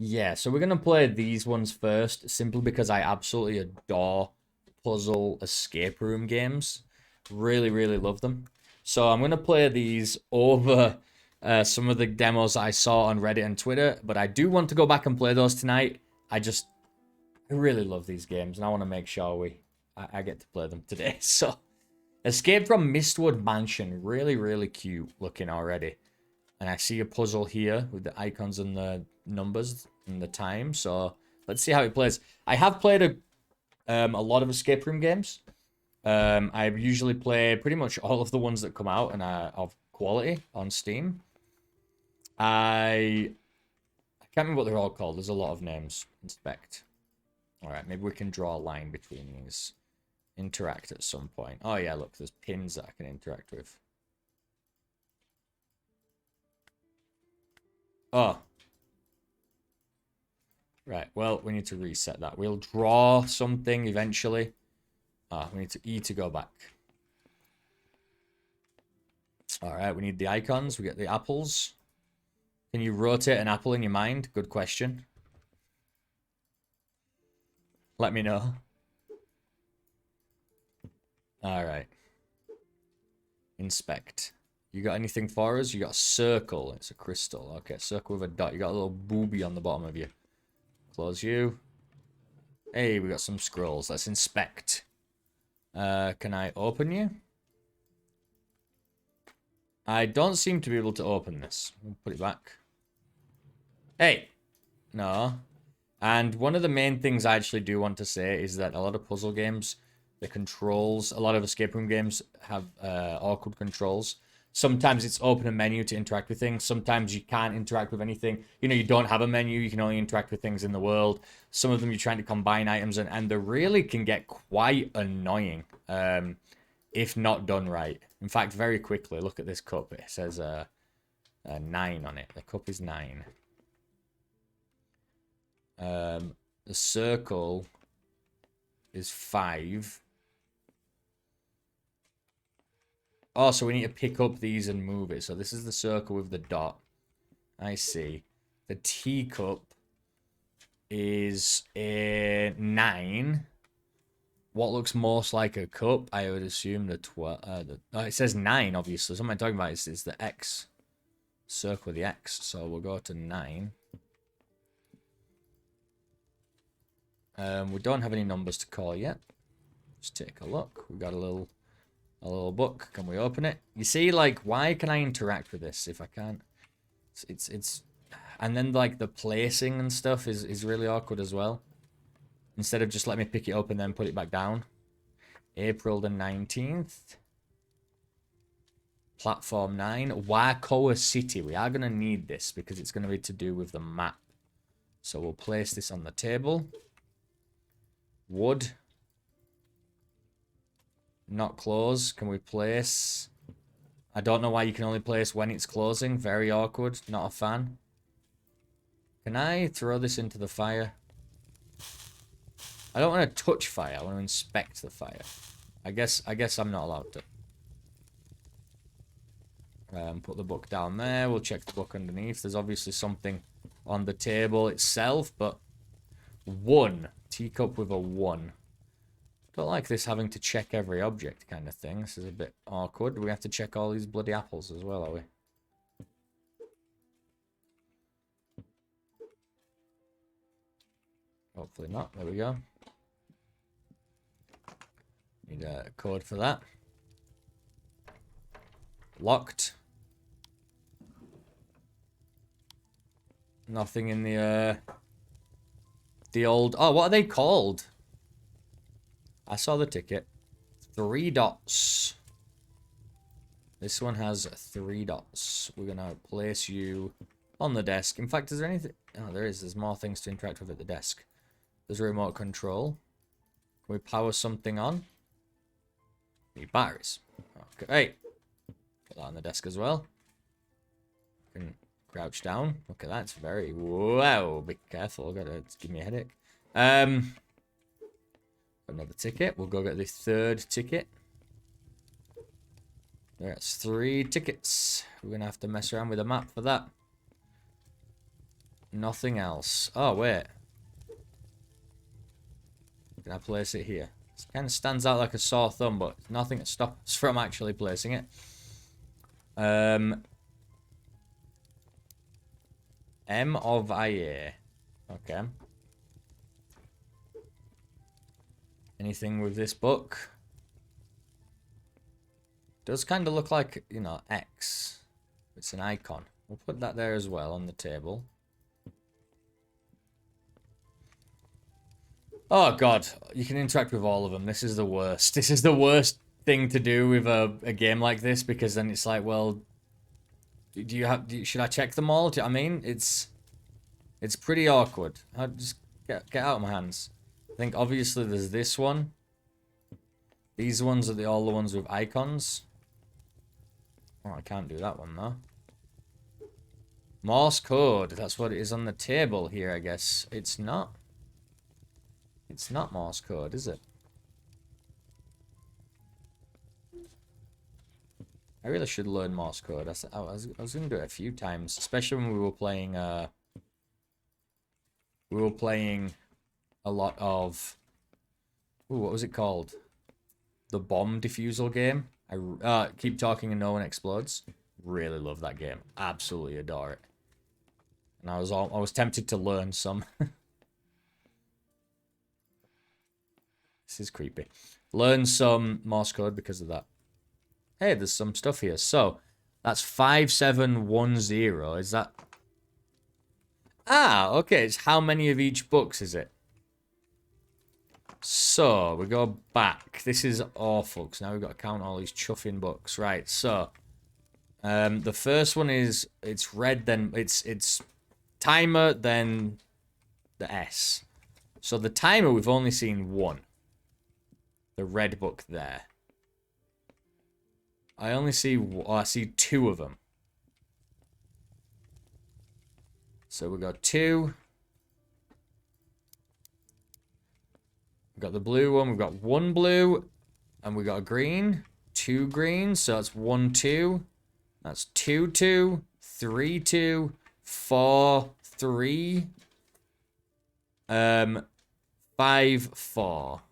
Yeah, so we're going to play these ones first, simply because I absolutely adore puzzle escape room games. Really, really love them. So I'm going to play these over some of the demos I saw on Reddit and Twitter, but I do want to go back and play those tonight. I really love these games, and I want to make sure I get to play them today. So, Escape from Mystwood Mansion, really, really cute looking already. And I see a puzzle here with the icons and the numbers and the time. So let's see how it plays. I have played a lot of escape room games. I usually play pretty much all of the ones that come out and are of quality on Steam. I can't remember what they're all called. There's a lot of names. Inspect. All right, maybe we can draw a line between these. Interact at some point. Oh yeah, look, there's pins that I can interact with. Oh. Right, well, we need to reset that. We'll draw something eventually. We need to E to go back. Alright, we need the icons. We get the apples. Can you rotate an apple in your mind? Good question. Let me know. Alright. Inspect. You got anything for us? You got a circle. It's a crystal. Okay, circle with a dot. You got a little booby on the bottom of you. Close you. Hey, we got some scrolls. Let's inspect. Can I open you? I don't seem to be able to open this. We'll put it back. Hey! No. And one of the main things I actually do want to say is that a lot of puzzle games, the controls, a lot of escape room games have awkward controls. Sometimes it's open a menu to interact with things. Sometimes you can't interact with anything. You know, you don't have a menu. You can only interact with things in the world. Some of them you're trying to combine items, and they really can get quite annoying if not done right. In fact, very quickly, look at this cup. It says a 9 on it. The cup is 9. The circle is 5. Oh, so we need to pick up these and move it. So this is the circle with the dot. I see. The teacup is a 9. What looks most like a cup, I would assume the 12. It says 9, obviously. So what I'm talking about is the X. Circle with the X. So we'll go to 9. We don't have any numbers to call yet. Just take a look. We got a little book. Can we open it? You see, like, why can I interact with this if I can't? It's and then like the placing and stuff is really awkward as well. Instead of just let me pick it up and then put it back down. April the 19th. Platform 9. Wacoa City. We are going to need this because it's going to be to do with the map. So we'll place this on the table. Wood. Not close. Can we place? I don't know why you can only place when it's closing. Very awkward. Not a fan. Can I throw this into the fire? I don't want to touch fire. I want to inspect the fire. I guess I'm not allowed to. Put the book down there. We'll check the book underneath. There's obviously something on the table itself, but 1. Teacup with a 1. Don't like this having to check every object kind of thing. This is a bit awkward. We have to check all these bloody apples as well, are we? Hopefully not. There we go. Need a code for that. Locked. Nothing in the old... Oh, what are they called? I saw the ticket. 3 dots. This one has 3 dots. We're going to place you on the desk. In fact, is there anything... Oh, there is. There's more things to interact with at the desk. There's a remote control. Can we power something on? Need batteries. Okay. Hey. Put that on the desk as well. Can crouch down. Look at that. It's very... Wow. Be careful. It's giving me a headache. Another ticket. We'll go get the 3rd ticket. That's 3 tickets. We're going to have to mess around with a map for that. nothing else. Oh, wait. Can I place it here? It kind of stands out like a sore thumb, but nothing that stops from actually placing it. M of IA. Okay. Anything with this book? Does kind of look like, you know, X. It's an icon. We'll put that there as well on the table. Oh god, you can interact with all of them. This is the worst. This is the worst thing to do with a game like this, because then it's like, well, should I check them all? Do you know what I mean? It's pretty awkward. I'll just get out of my hands. I think obviously there's this one. These ones are all the ones with icons. Oh, I can't do that one though. Morse code. That's what it is on the table here, I guess. It's not. It's not Morse code, is it? I really should learn Morse code. I was going to do it a few times, especially when we were playing a lot of... Ooh, what was it called? The bomb defusal game. I keep talking and no one explodes. Really love that game. Absolutely adore it. And I was tempted to learn some. This is creepy. Learn some Morse code because of that. Hey, there's some stuff here. So, that's 5710. Is that... Ah, okay. It's how many of each books is it? So, we go back. This is awful, because now we've got to count all these chuffing books. Right, so... the first one is... It's red, then... It's timer, then... The S. So, the timer, we've only seen one. The red book there. I only see... Oh, I see two of them. So we got two. We've got the blue one. We've got one blue. And we got a green. Two greens. So that's 1, 2. That's 2, 2. 3, 2. 4, 3. 5, 4.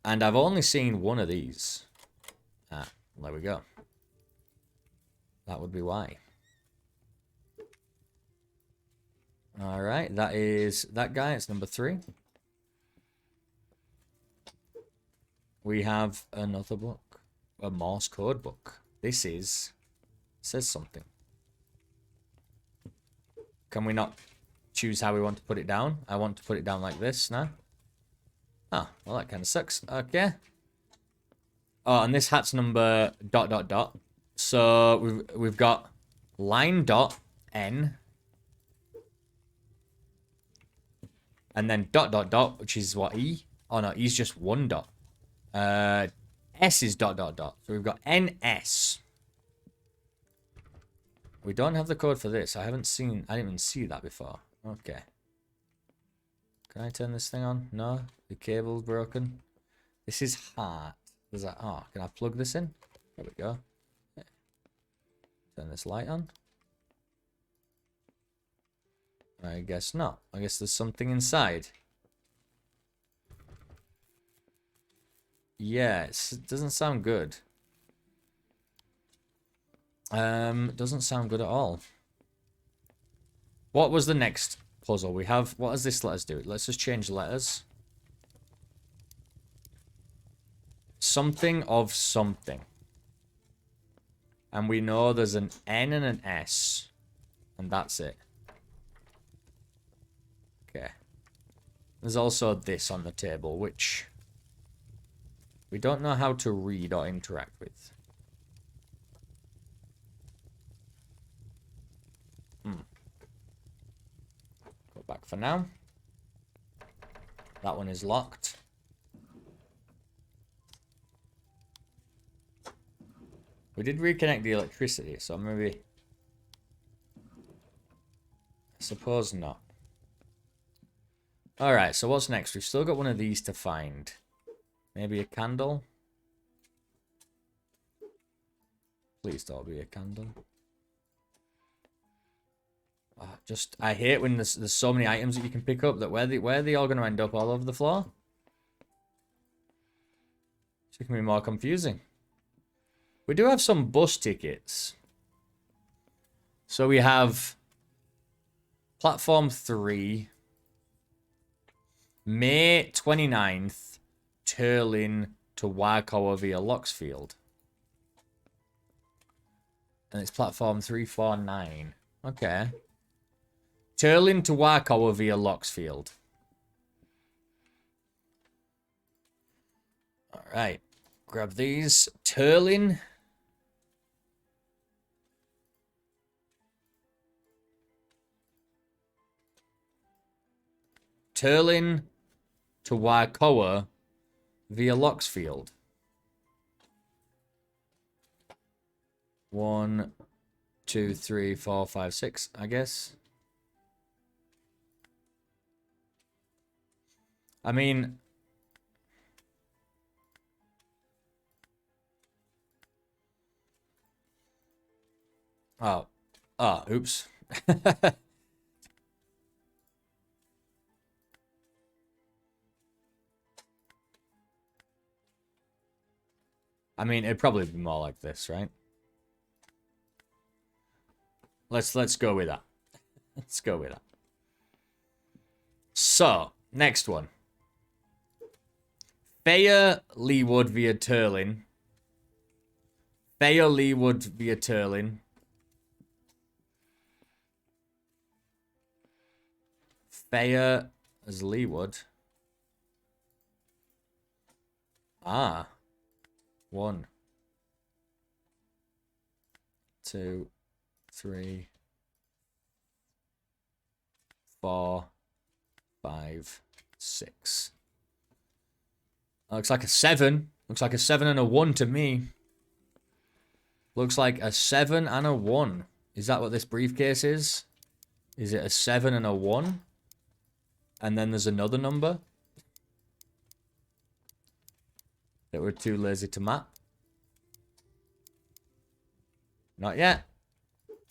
And I've only seen one of these. Ah, there we go. That would be why. Alright, that is that guy. It's number 3. We have another book. A Morse code book. This says something. Can we not choose how we want to put it down? I want to put it down like this now. Oh, well, that kind of sucks. Okay. Oh, and this hat's number ... So we've got line dot N. And then ... which is what, E? Oh, no, E's just 1 dot. S is ... So we've got NS. We don't have the code for this. I didn't even see that before. Okay. Can I turn this thing on? No? The cable's broken. This is hard. There's that. Oh, can I plug this in? There we go. Yeah. Turn this light on. I guess not. I guess there's something inside. Yeah, it doesn't sound good. Doesn't sound good at all. What was the next puzzle? We have... What does this let us do? Let's just change letters. Something of something. And we know there's an N and an S. And that's it. Okay. There's also this on the table, which we don't know how to read or interact with. Go back for now. That one is locked. We did reconnect the electricity, so maybe... I suppose not. Alright, so what's next? We've still got one of these to find. Maybe a candle? Please don't be a candle. I hate when there's so many items that you can pick up that where are they all going to end up all over the floor? It's making me more confusing. We do have some bus tickets. So we have Platform 3, May 29th, Turlin to Warcower via Loxfield. And it's Platform 349. Okay. Turlin to Warcower via Loxfield. Alright. Grab these. Turlin. Turlin to Warcower via Loxfield. 1, 2, 3, 4, 5, 6, I guess. I mean, oops. I mean, it'd probably be more like this, right? Let's go with that. Let's go with that. So, next one. Thayer Leewood via Turlin. Thayer Leewood via Turlin. Thayer as Leewood. Ah. 1, 2, 3, 4, 5, 6. Looks like a 7. Looks like a 7 and a 1 to me. Looks like a 7 and a 1. Is that what this briefcase is? Is it a 7 and a 1? And then there's another number that we're too lazy to map. Not yet.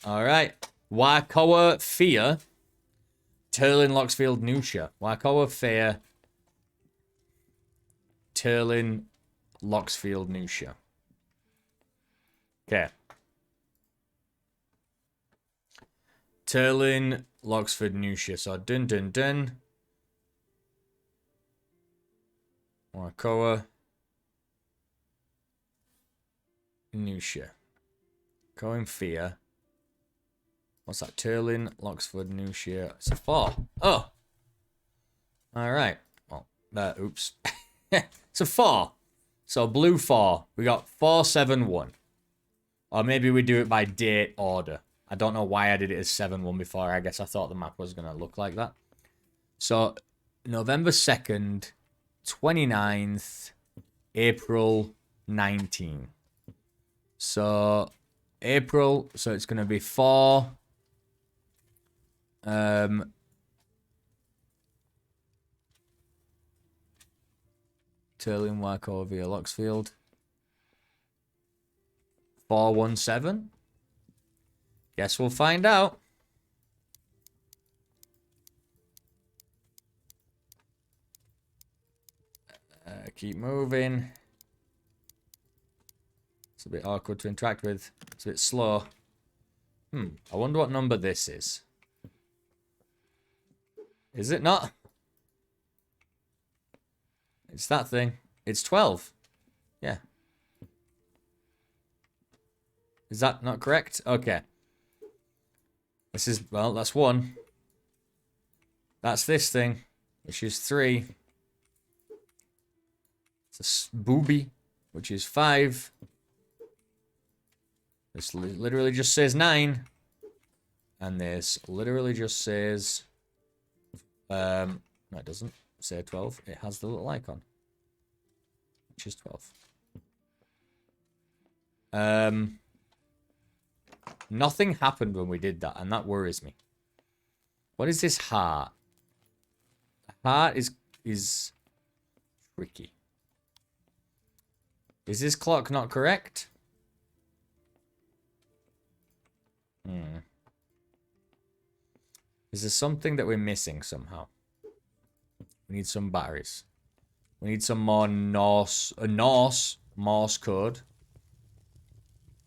Alright. Warcower Fear. Turlin Loxfield Nusha. Warcower Fear. Turlin Loxfield Nusha. Okay. Turlin Loxford Nusha. So dun dun dun. Warcower Nusha. Going Fear. What's that? Turlin, Loxford, Nusha. It's a 4. Oh! Alright. Well, oops. It's a 4. So, blue 4. We got 4, 7, 1. Or maybe we do it by date order. I don't know why I did it as 7, 1 before. I guess I thought the map was going to look like that. So, November 2nd, 29th, April 19. So, April, so it's going to be 4. Turlin Warcover via Loxfield. 417. Guess we'll find out. Keep moving. It's a bit awkward to interact with. It's a bit slow. I wonder what number this is. Is it not? It's that thing. It's 12. Yeah. Is that not correct? Okay. This is, well, that's 1. That's this thing, which is 3. It's a booby, which is 5. This literally just says 9. And this literally just says... no, it doesn't say 12. It has the little icon, which is 12. Nothing happened when we did that, and that worries me. What is this heart? Heart is tricky. Is this clock not correct? Is there something that we're missing somehow? We need some batteries. We need some more Norse Morse code.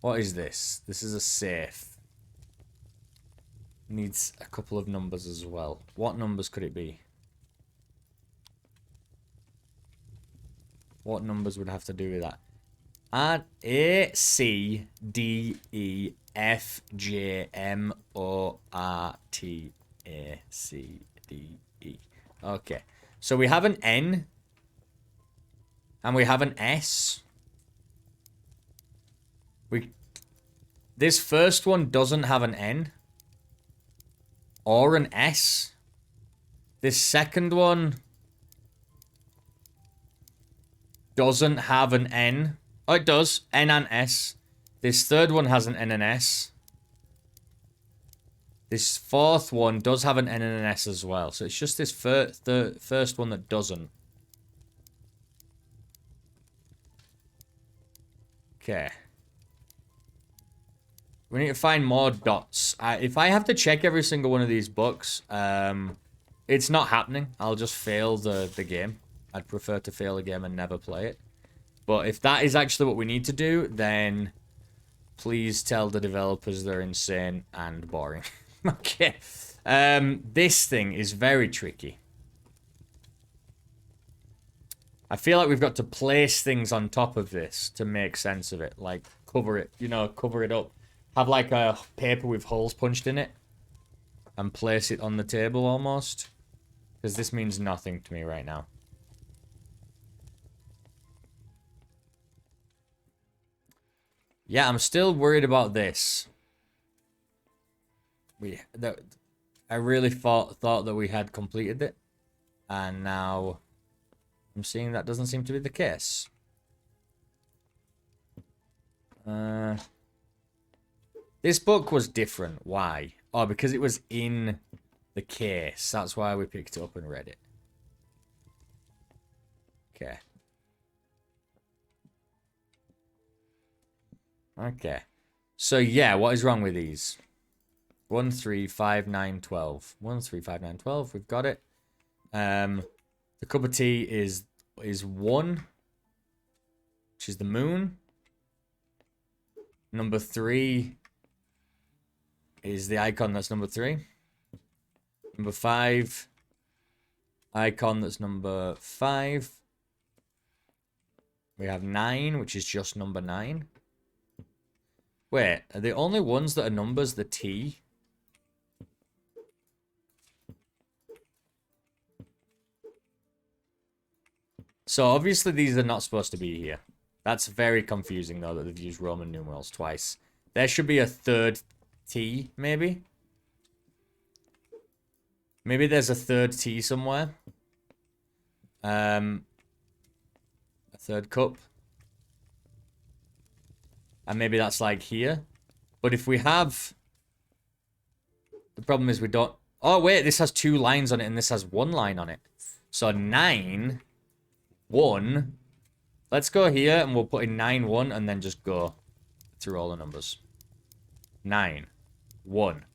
What is this? This is a safe. Needs a couple of numbers as well. What numbers could it be? What numbers would have to do with that? A, C, D, E, F, J, M, O, R, T, A, C, D, E. Okay. So we have an N. And we have an S. This first one doesn't have an N. Or an S. This second one doesn't have an N. Oh, it does. N and S. This third one has an N and S. This fourth one does have an N and an S as well. So it's just this first one that doesn't. Okay. We need to find more dots. If I have to check every single one of these books, it's not happening. I'll just fail the game. I'd prefer to fail a game and never play it. But if that is actually what we need to do, then please tell the developers they're insane and boring. Okay. This thing is very tricky. I feel like we've got to place things on top of this to make sense of it. Like, cover it, you know, cover it up. Have like a paper with holes punched in it. And place it on the table almost. Because this means nothing to me right now. Yeah, I'm still worried about this. I really thought that we had completed it. And now I'm seeing that doesn't seem to be the case. This book was different. Why? Oh, because it was in the case. That's why we picked it up and read it. Okay. Okay. So, yeah, what is wrong with these? 1, 3, 5, 9, 12. 1, 3, 5, 9, 12. We've got it. The cup of tea is 1, which is the moon. Number 3 is the icon that's number 3. Number 5, icon that's number 5. We have 9, which is just number 9. Wait, are the only ones that are numbers the T? So obviously these are not supposed to be here. That's very confusing though that they've used Roman numerals twice. There should be a third T, maybe? Maybe there's a third T somewhere. A third cup. And maybe that's like here. But if we have... The problem is we don't... Oh, wait, this has 2 lines on it and this has 1 line on it. So 9, 1. Let's go here and we'll put in 9, 1 and then just go through all the numbers. 9, 1.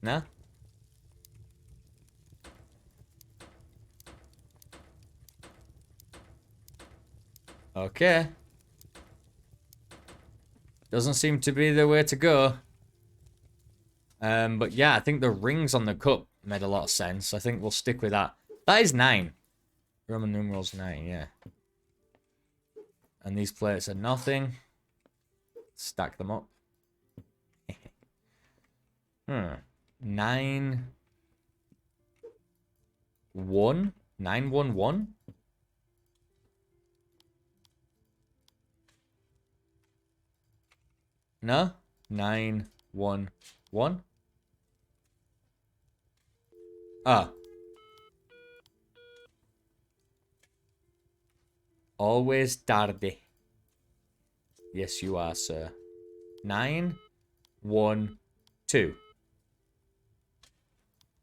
No? Okay. Doesn't seem to be the way to go. But yeah, I think the rings on the cup made a lot of sense. I think we'll stick with that. That is 9. Roman numerals 9, yeah. And these plates are nothing. Stack them up. 9, 1. 9, 1, 1. No? 9, 1, 1. Ah. Always tarde. Yes, you are, sir. 9, 1, 2.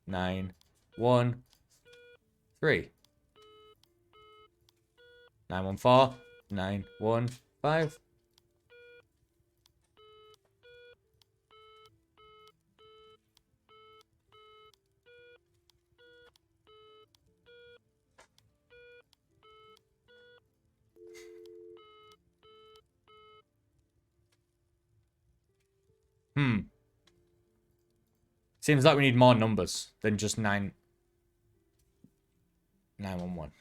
9, 1, 3. 9, 1, 4. 9, 1, 5. Seems like we need more numbers than just 911.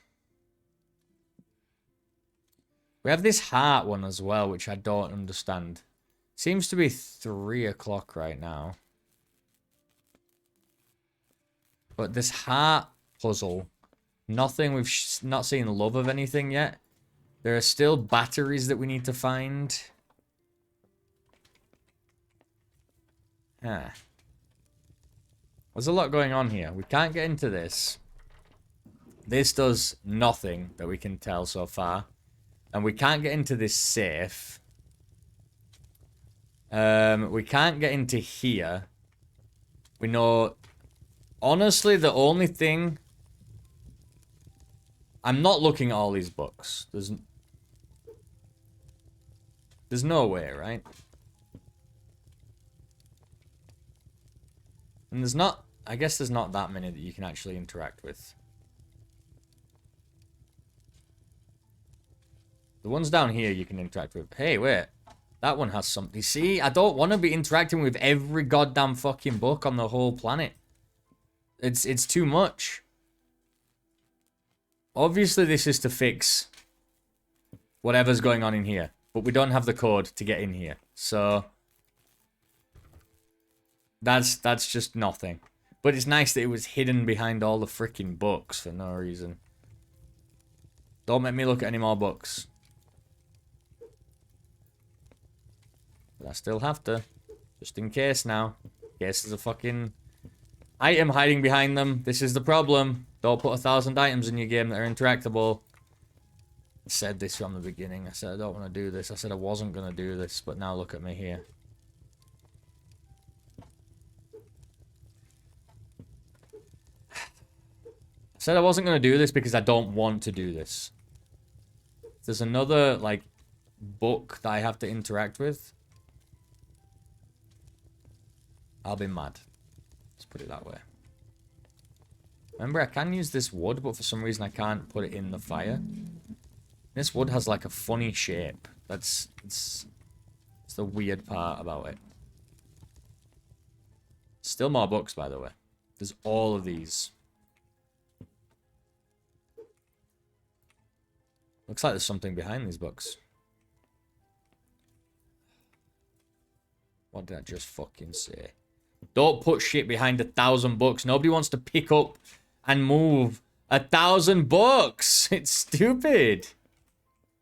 We have this heart one as well, which I don't understand. Seems to be 3 o'clock right now. But this heart puzzle, nothing, we've not seen the love of anything yet. There are still batteries that we need to find. There's a lot going on here. We can't get into this. This does nothing that we can tell so far. And we can't get into this safe. We can't get into here. We know... Honestly, the only thing... I'm not looking at all these books. There's no way, right? And there's not... I guess there's not that many that you can actually interact with. The ones down here you can interact with. Hey, wait. That one has something. See, I don't want to be interacting with every goddamn fucking book on the whole planet. It's too much. Obviously, this is to fix whatever's going on in here. But we don't have the code to get in here. So... That's just nothing. But it's nice that it was hidden behind all the freaking books for no reason. Don't make me look at any more books. But I still have to. Just in case now. In case there's a fucking item hiding behind them. This is the problem. Don't put 1,000 items in your game that are interactable. I said this from the beginning. I said I don't want to do this. I said I wasn't going to do this. But now look at me here. I said I wasn't going to do this because I don't want to do this. There's another, like, book that I have to interact with. I'll be mad. Let's put it that way. Remember, I can use this wood, but for some reason I can't put it in the fire. This wood has, like, a funny shape. It's the weird part about it. Still more books, by the way. There's all of these. Looks like there's something behind these books. What did I just fucking say? Don't put shit behind 1,000 books. Nobody wants to pick up and move 1,000 books. It's stupid.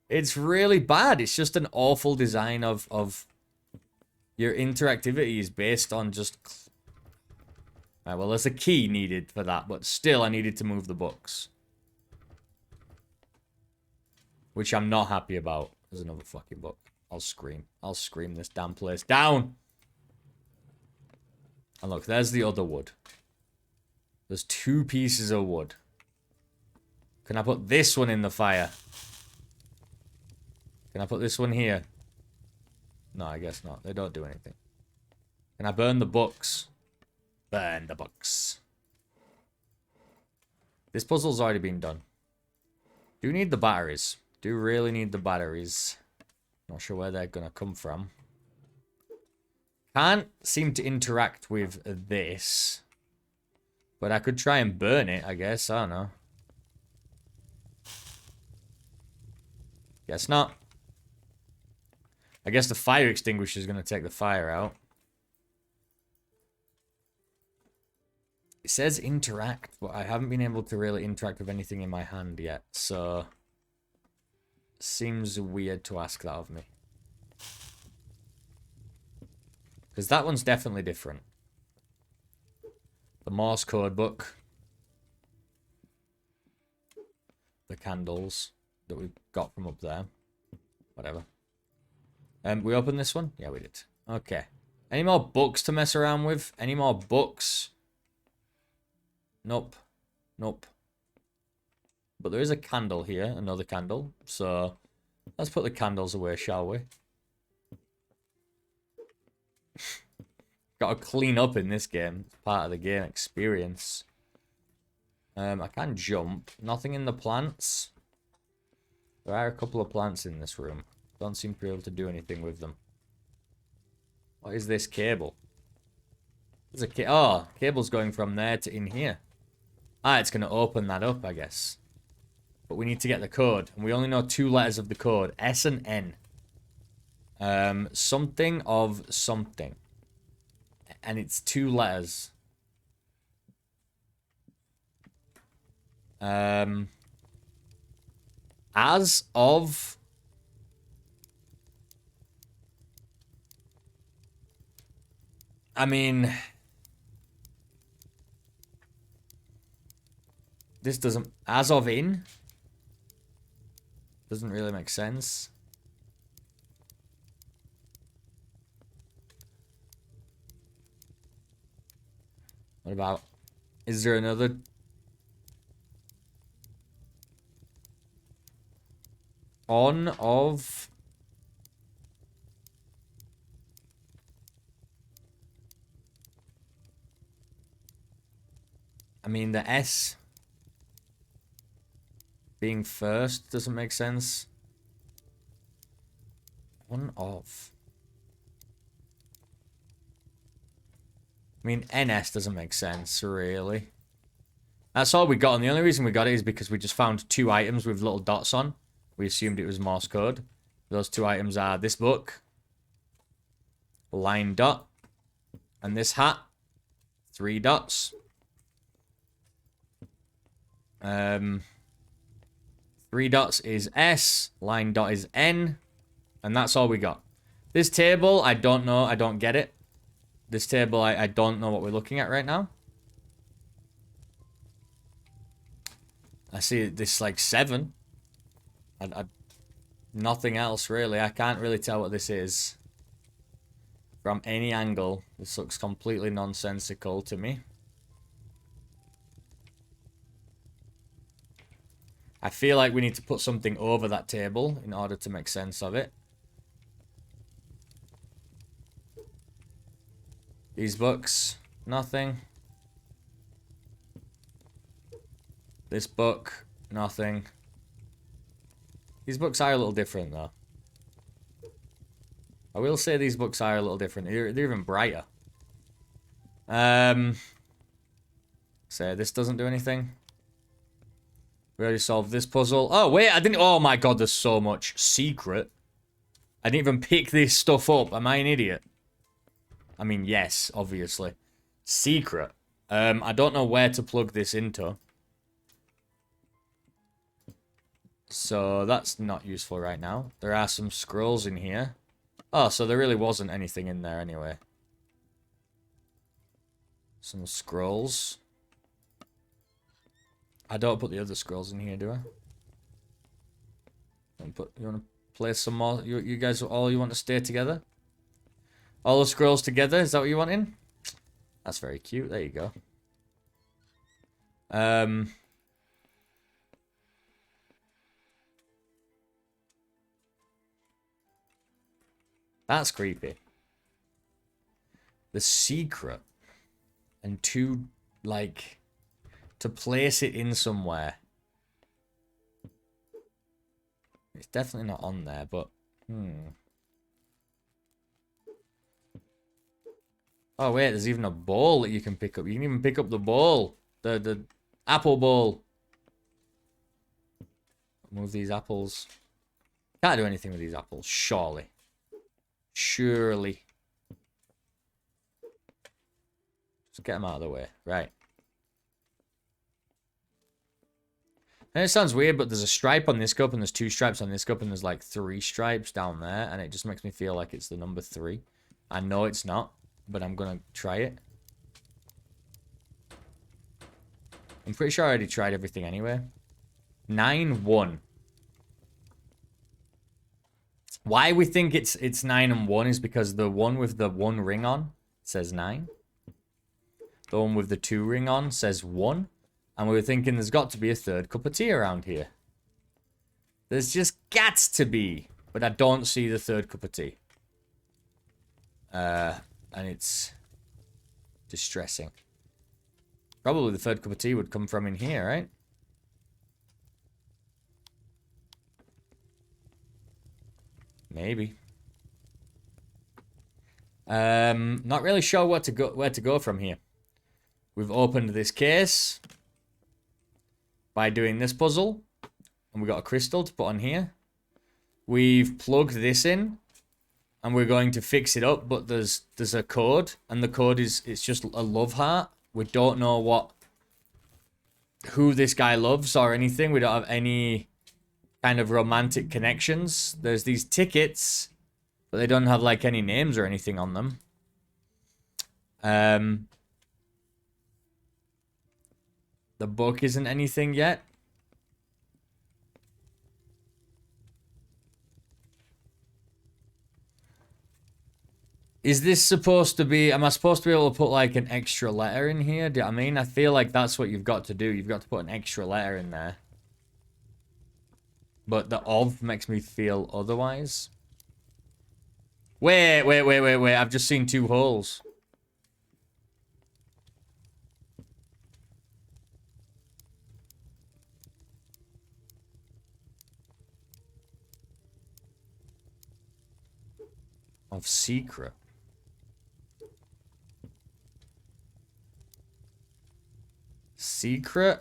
It's really bad. It's just an awful design of your interactivity is based on just... Right, well, there's a key needed for that, but still I needed to move the books. Which I'm not happy about. There's another fucking book. I'll scream. I'll scream this damn place down. And look, there's the other wood. There's 2 pieces of wood. Can I put this one in the fire? Can I put this one here? No, I guess not. They don't do anything. Can I burn the books? Burn the books. This puzzle's already been done. Do need the batteries. Do really need the batteries. Not sure where they're gonna come from. Can't seem to interact with this. But I could try and burn it, I guess. I don't know. Guess not. I guess the fire extinguisher is gonna take the fire out. It says interact, but I haven't been able to really interact with anything in my hand yet, so... Seems weird to ask that of me. Because that one's definitely different. The Morse code book. The candles that we got from up there. Whatever. We opened this one? Yeah, we did. Okay. Any more books to mess around with? Any more books? Nope. Nope. But there is a candle here, another candle. So, let's put the candles away, shall we? Gotta clean up in this game. It's part of the game experience. I can jump. Nothing in the plants. There are a couple of plants in this room. Don't seem to be able to do anything with them. What is this cable? There's a oh, cable's going from there to in here. Ah, it's going to open that up, I guess. But we need to get the code. And we only know 2 letters of the code. S and N. Something of something. And it's 2 letters. As of... I mean... This doesn't... As of in? Doesn't really make sense. What about... Is there another... On of... I mean, the S... being first doesn't make sense. On of... I mean, NS doesn't make sense, really. That's all we got, and the only reason we got it is because we just found 2 items with little dots on. We assumed it was Morse code. Those 2 items are this book, line dot, and this hat, 3 dots. 3 dots is S, line dot is N, and that's all we got. This table, I don't know, I don't get it. This table, I don't know what we're looking at right now. I see this like 7. Nothing else really. I can't really tell what this is. From any angle, this looks completely nonsensical to me. I feel like we need to put something over that table in order to make sense of it. These books, nothing. This book, nothing. These books are a little different, though. I will say these books are a little different. They're even brighter. So this doesn't do anything. We already solved this puzzle. Oh, wait, I didn't... Oh, my God, there's so much. Secret. I didn't even pick this stuff up. Am I an idiot? I mean, yes, obviously. Secret. I don't know where to plug this into. So that's not useful right now. There are some scrolls in here. Oh, so there really wasn't anything in there anyway. Some scrolls. I don't put the other scrolls in here, do I? You want to play some more? You guys all you want to stay together? All the scrolls together? Is that what you want in? That's very cute. There you go. That's creepy. The secret. And to, like, to place it in somewhere. It's definitely not on there, but, Oh, wait, there's even a ball that you can pick up. You can even pick up the ball. The apple ball. Move these apples. Can't do anything with these apples, surely. Surely. Just get them out of the way. Right. And it sounds weird, but there's a stripe on this cup, and there's 2 stripes on this cup, and there's like 3 stripes down there, and it just makes me feel like it's the number 3. I know it's not, but I'm gonna try it. I'm pretty sure I already tried everything anyway. 9-1. Why we think it's 9 and 1 is because the one with the 1 ring on says 9. The one with the 2 ring on says 1. And we were thinking there's got to be a 3rd cup of tea around here. There's just got to be. But I don't see the 3rd cup of tea. And it's distressing. Probably the 3rd cup of tea would come from in here, right? Maybe. Not really sure where to go from here. We've opened this case by doing this puzzle, and we got a crystal to put on here. We've plugged this in, and we're going to fix it up, but there's a code, and the code it's just a love heart. We don't know who this guy loves or anything. We don't have any kind of romantic connections. There's these tickets, but they don't have like any names or anything on them. The book isn't anything yet. Is this supposed to be... Am I supposed to be able to put, like, an extra letter in here? Do you know what I mean? I feel like that's what you've got to do. You've got to put an extra letter in there. But the of makes me feel otherwise. Wait. I've just seen 2 holes. Of secret. Secret?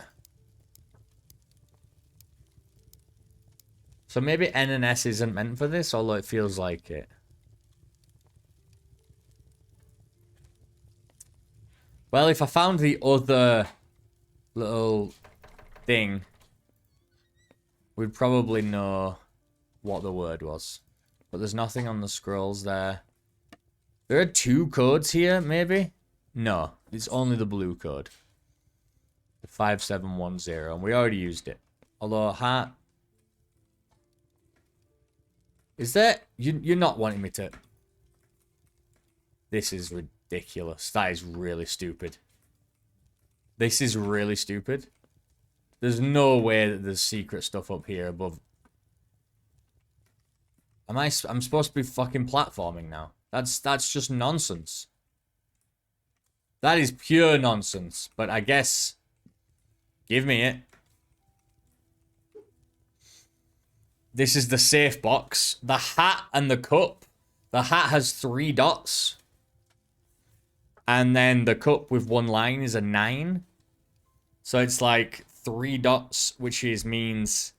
So maybe N and S isn't meant for this, although it feels like it. Well, if I found the other little thing, we'd probably know what the word was. But there's nothing on the scrolls there. There are 2 codes here, maybe? No, it's only the blue code. The 5710, and we already used it. Although, heart... Is there... You're not wanting me to... This is ridiculous. That is really stupid. This is really stupid. There's no way that there's secret stuff up here above... I'm supposed to be fucking platforming now. That's just nonsense. That is pure nonsense. But I guess... Give me it. This is the safe box. The hat and the cup. The hat has 3 dots. And then the cup with 1 line is a 9. So it's like 3 dots, which means...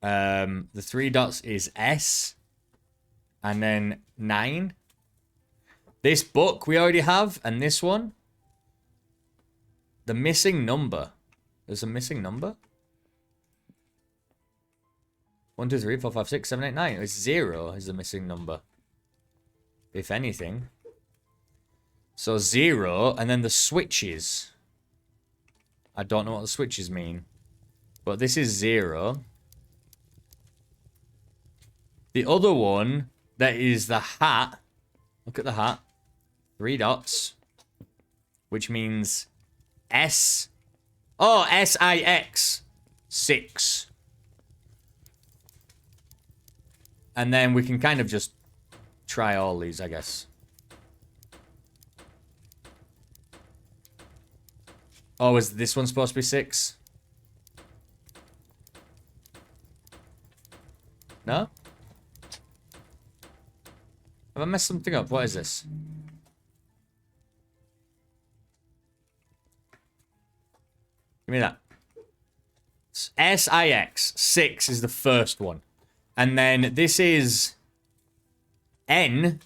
the 3 dots is S. And then 9. This book we already have. And this one. The missing number. There's a missing number? 1, 2, 3, 4, 5, 6, 7, 8, 9. It's 0 is the missing number. If anything. So 0. And then the switches. I don't know what the switches mean. But this is 0. The other one, that is the hat. Look at the hat. 3 dots. Which means S. Oh, S-I-X. 6. And then we can kind of just try all these, I guess. Oh, is this one supposed to be 6? No? Have I messed something up? What is this? Give me that. S-I-X. 6 is the first one. And then this is N.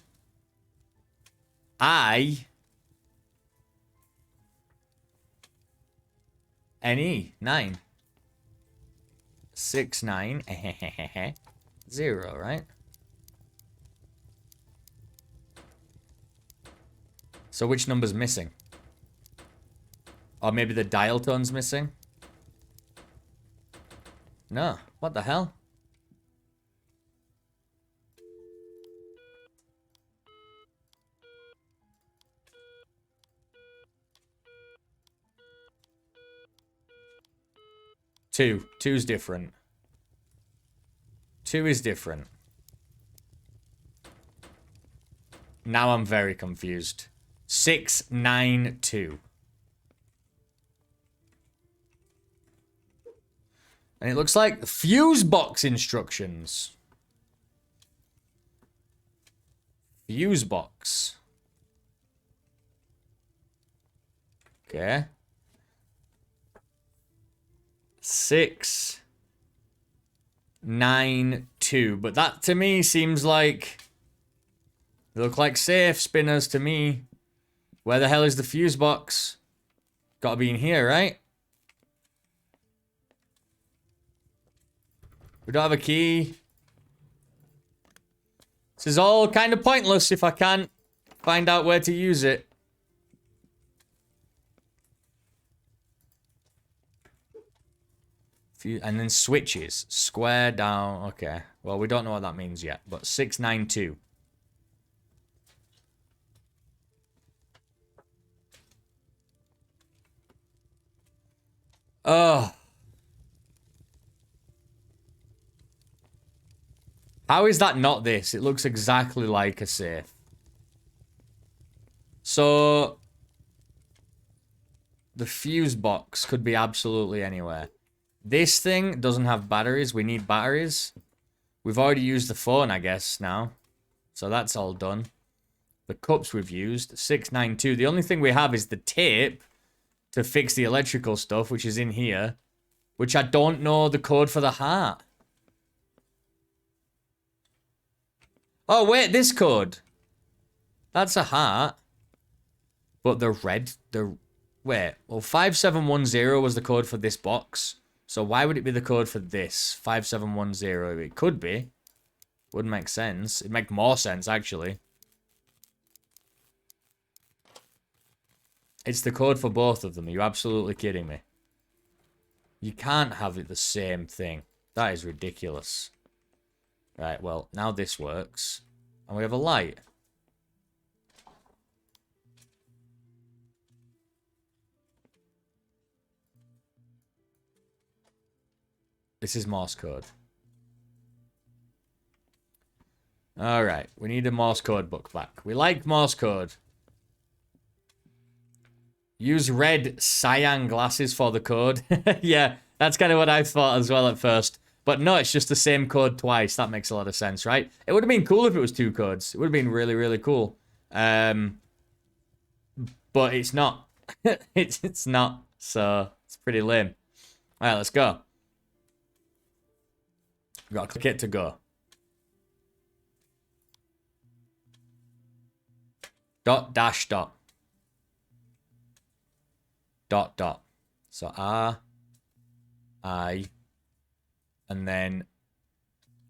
I. N-E. 9. 6, 9. 0, right? So which number's missing? Or maybe the dial tone's missing? No. What the hell? Two. 2's different. 2 is different. Now I'm very confused. 6, 9, 2. And it looks like fuse box instructions. Fuse box. Okay. 6, 9, 2. But that to me seems like... They look like safe spinners to me. Where the hell is the fuse box? Gotta be in here, right? We don't have a key. This is all kind of pointless if I can't find out where to use it. And then switches. Square down. Okay. Well, we don't know what that means yet. But 6, 9, 2. Oh. How is that not this? It looks exactly like a safe. So, the fuse box could be absolutely anywhere. This thing doesn't have batteries. We need batteries. We've already used the phone, I guess, now. So that's all done. The cups we've used. 692. The only thing we have is the tape to fix the electrical stuff, which is in here. Which I don't know the code for the heart. Oh, wait, this code. That's a heart. But the red... Wait, well, 5710 was the code for this box. So why would it be the code for this? 5710. It could be. Wouldn't make sense. It'd make more sense, actually. It's the code for both of them. Are you absolutely kidding me? You can't have it the same thing. That is ridiculous. Right, well, now this works. And we have a light. This is Morse code. Alright, we need a Morse code book back. We like Morse code. Use red cyan glasses for the code. Yeah, that's kind of what I thought as well at first. But no, it's just the same code twice. That makes a lot of sense, right? It would have been cool if it was 2 codes. It would have been really, really cool. But it's not. it's not. So, it's pretty lame. Alright, let's go. We've got to click it to go. Dot, dash, dot. Dot, dot. So, R, I, and then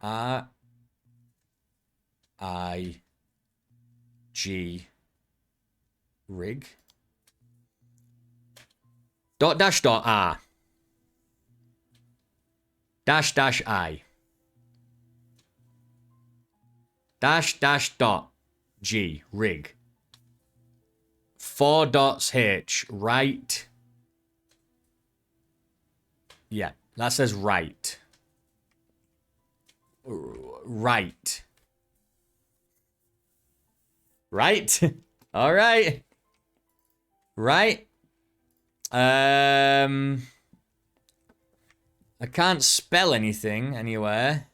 R, I, G, rig. Dot, dash, dot, R. Dash, dash, I. Dash, dash, dot, G, rig. 4 dots, H, right. Yeah, that says right. Right. Right? Alright. Right. I can't spell anything anywhere.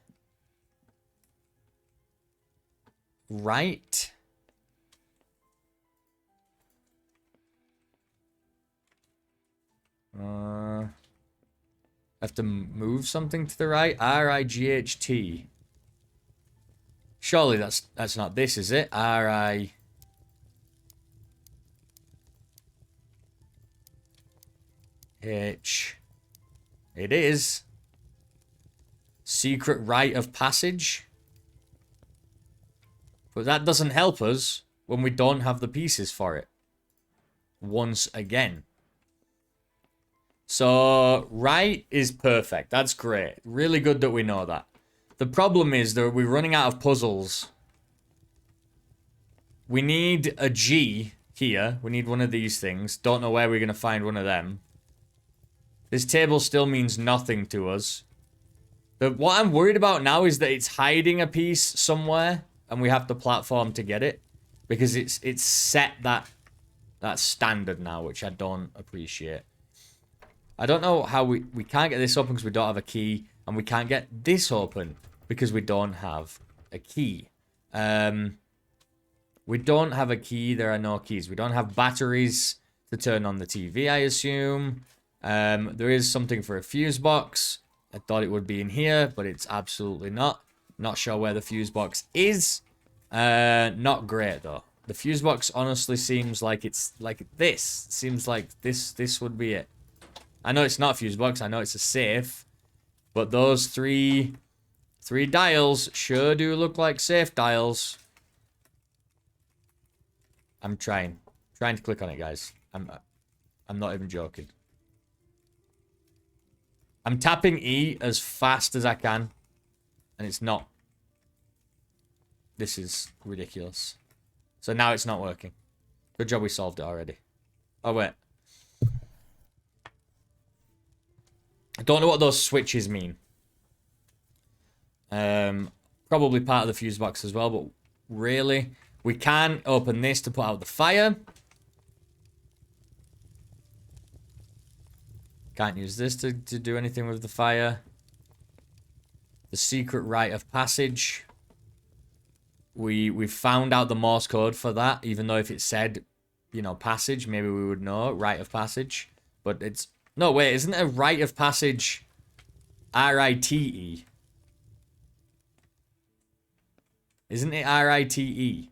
Right. I have to move something to the right. R-I-G-H-T. Surely that's not this, is it? R-I... H. It is. Secret rite of passage. But that doesn't help us when we don't have the pieces for it. Once again. So, right is perfect. That's great. Really good that we know that. The problem is that we're running out of puzzles. We need a G here. We need one of these things. Don't know where we're going to find one of them. This table still means nothing to us. What I'm worried about now is that it's hiding a piece somewhere. And we have to platform to get it. Because it's set that standard now, which I don't appreciate. I don't know how we can't get this open because we don't have a key. And we can't get this open because we don't have a key. We don't have a key. There are no keys. We don't have batteries to turn on the TV, I assume. There is something for a fuse box. I thought it would be in here, but it's absolutely not. Not sure where the fuse box is. Not great, though. The fuse box honestly seems like it's like this. Seems like this would be it. I know it's not a fuse box. I know it's a safe. But those three dials sure do look like safe dials. I'm trying to click on it, guys. I'm not even joking. I'm tapping E as fast as I can, and it's not. This is ridiculous. So now it's not working. Good job we solved it already. Oh, wait. I don't know what those switches mean. Probably part of the fuse box as well, but really, we can open this to put out the fire. Can't use this to do anything with the fire. The secret rite of passage. We found out the Morse code for that, even though if it said, you know, passage, maybe we would know, rite of passage. But it's... No, wait, isn't it a rite of passage R-I-T-E? Isn't it R-I-T-E?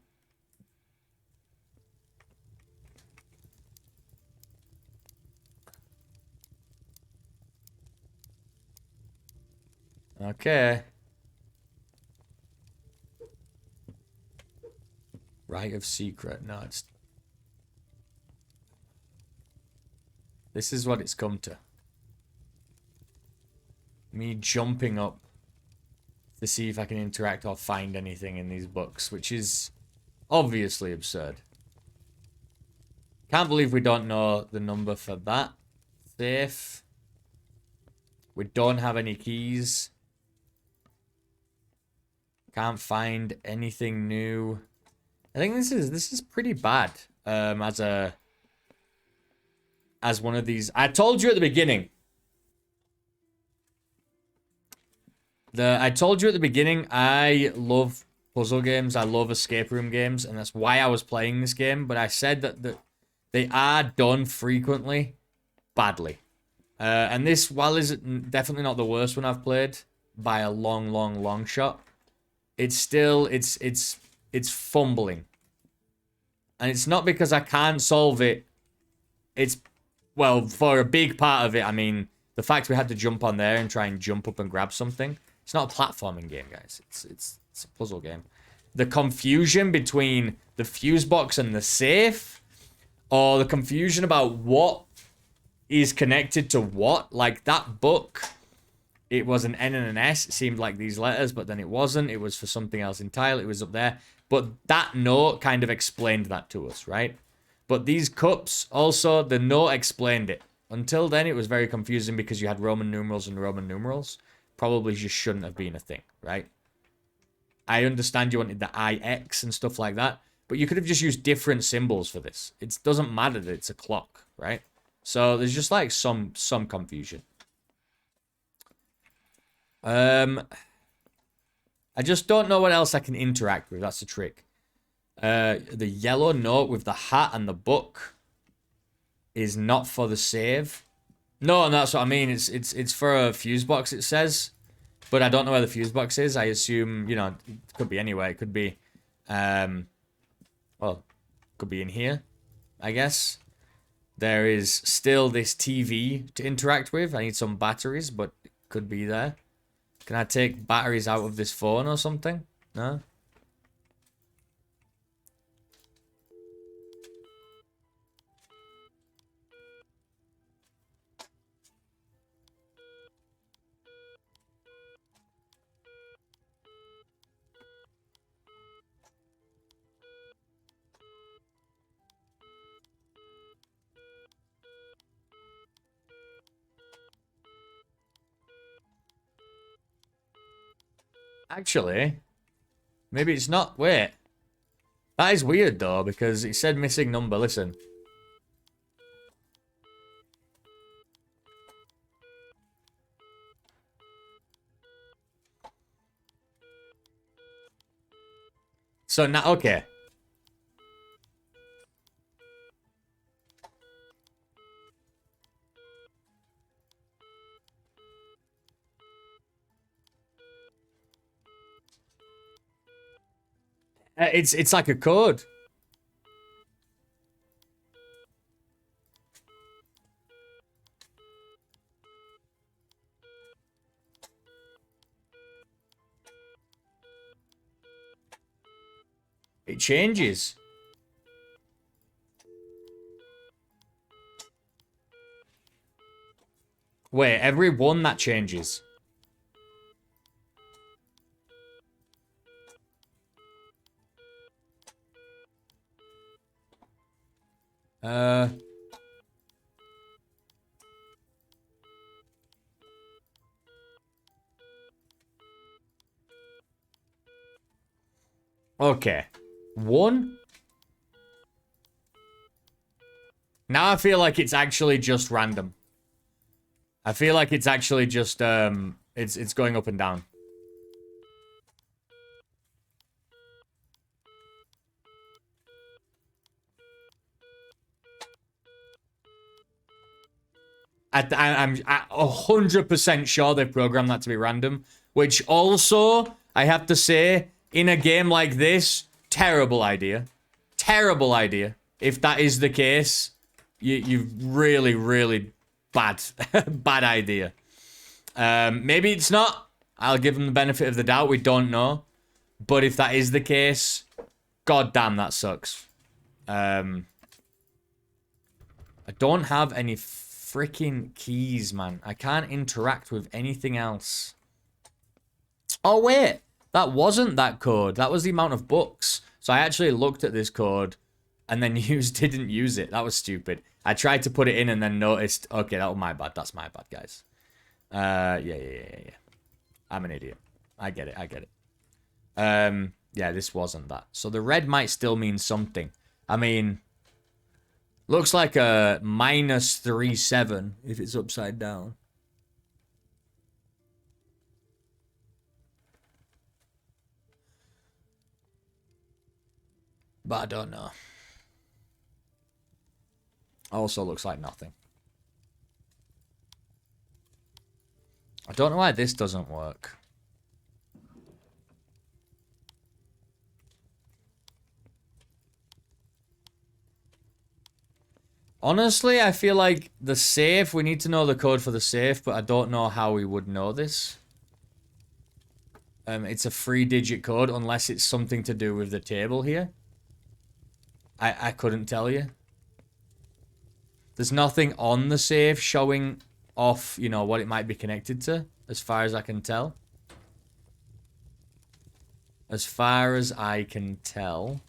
Okay. Rite of secret. No, it's... This is what it's come to. Me jumping up to see if I can interact or find anything in these books, which is obviously absurd. Can't believe we don't know the number for that. Safe. We don't have any keys. Can't find anything new. I think this is pretty bad. As one of these. I told you at the beginning. I told you at the beginning, I love puzzle games. I love escape room games, and that's why I was playing this game. But I said that they are done frequently badly. And this, while is definitely not the worst one I've played by a long shot, it's still it's fumbling. And it's not because I can't solve it. It's, well, for a big part of it, I mean, the fact we had to jump on there and try and jump up and grab something. It's not a platforming game, guys. It's a puzzle game. The confusion between the fuse box and the safe, or the confusion about what is connected to what. Like that book, it was an N and an S. It seemed like these letters, but then it wasn't. It was for something else entirely. It was up there. But that note kind of explained that to us, right? But these cups, also, the note explained it. Until then, it was very confusing because you had Roman numerals and Roman numerals. Probably just shouldn't have been a thing, right? I understand you wanted the IX and stuff like that, but you could have just used different symbols for this. It doesn't matter that it's a clock, right? So there's just like some confusion. I just don't know what else I can interact with. That's the trick. The yellow note with the hat and the book is not for the save. No, and that's what I mean. It's for a fuse box, it says. But I don't know where the fuse box is. I assume, you know, it could be anywhere. It could be, well, could be in here, I guess. There is still this TV to interact with. I need some batteries, but it could be there. Can I take batteries out of this phone or something? No? Actually, maybe it's not. Wait. That is weird, though, because it said missing number. Listen. So now, okay. It's like a code. It changes. Wait, every one that changes. Okay. One. Now I feel like it's actually just random. I feel like it's actually just, it's going up and down. I'm 100% sure they've programmed that to be random. Which also, I have to say, in a game like this, terrible idea. Terrible idea. If that is the case, you've really, really bad, bad idea. Maybe it's not. I'll give them the benefit of the doubt. We don't know. But if that is the case, god damn, that sucks. I don't have any freaking keys, man. I can't interact with anything else. Oh, wait. That wasn't that code. That was the amount of books. So I actually looked at this code and then didn't use it. That was stupid. I tried to put it in and then noticed, okay, that was my bad. That's my bad, guys. Yeah. I'm an idiot. I get it. Yeah, this wasn't that. So the red might still mean something. I mean, looks like a -37 if it's upside down. But I don't know. Also looks like nothing. I don't know why this doesn't work. Honestly, I feel like the safe, we need to know the code for the safe, but I don't know how we would know this. It's a 3-digit code, unless it's something to do with the table here. I couldn't tell you. There's nothing on the safe showing off, you know, what it might be connected to, as far as I can tell. As far as I can tell,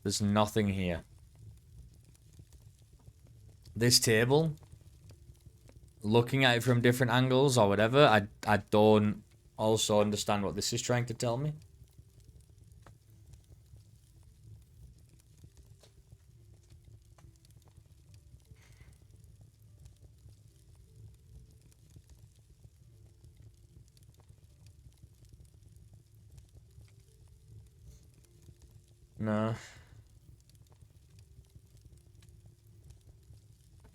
there's nothing here. This table, looking at it from different angles or whatever, I don't also understand what this is trying to tell me. No.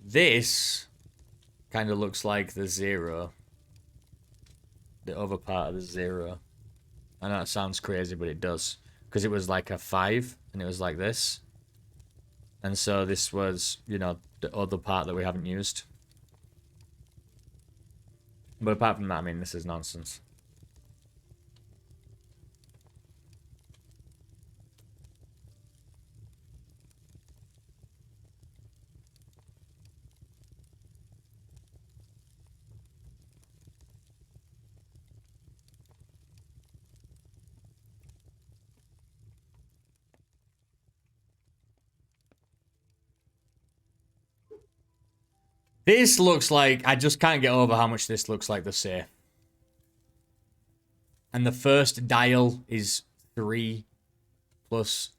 This kind of looks like the 0. The other part of the 0. I know it sounds crazy, but it does. Because it was like a 5, and it was like this. And so this was, you know, the other part that we haven't used. But apart from that, I mean, this is nonsense. This looks like... I just can't get over how much this looks like the safe. And the first dial is 3 plus,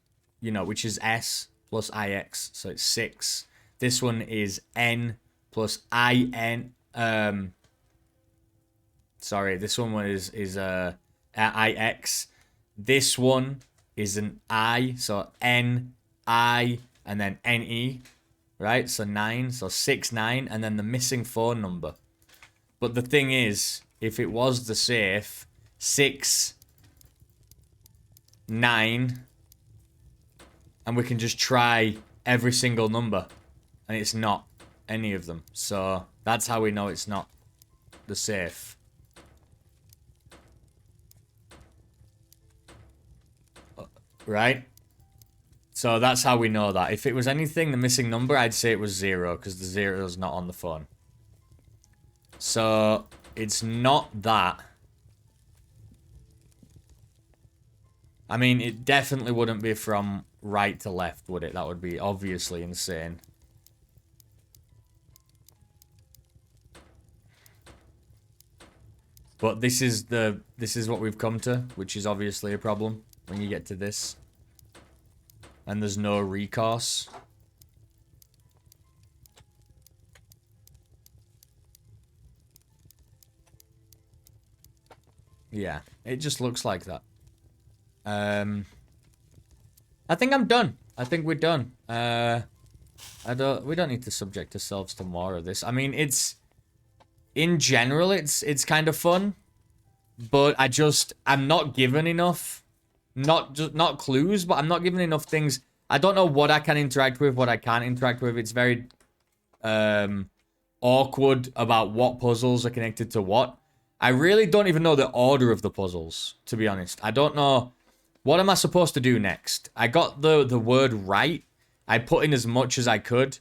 you know, which is S plus IX. So it's 6. This one is N plus IN. Sorry, this one is IX. This one is an I. So N, I, and then NE. Right, so 9, so 6, 9, and then the missing phone number. But the thing is, if it was the safe, 6 9, and we can just try every single number, and it's not any of them. So that's how we know it's not the safe. Right? So that's how we know that. If it was anything, the missing number, I'd say it was 0, because the 0 is not on the phone. So it's not that. I mean, it definitely wouldn't be from right to left, would it? That would be obviously insane. But this is what we've come to, which is obviously a problem when you get to this. And there's no recourse. Yeah, it just looks like that. I think I'm done. I think we're done. We don't need to subject ourselves to more of this. I mean, in general, it's kind of fun, but I'm not given enough, not clues, but I'm not given enough things. I don't know what I can interact with, what I can't interact with. It's very awkward about what puzzles are connected to what. I really don't even know the order of the puzzles, to be honest. I don't know. What am I supposed to do next? I got the word right. I put in as much as I could.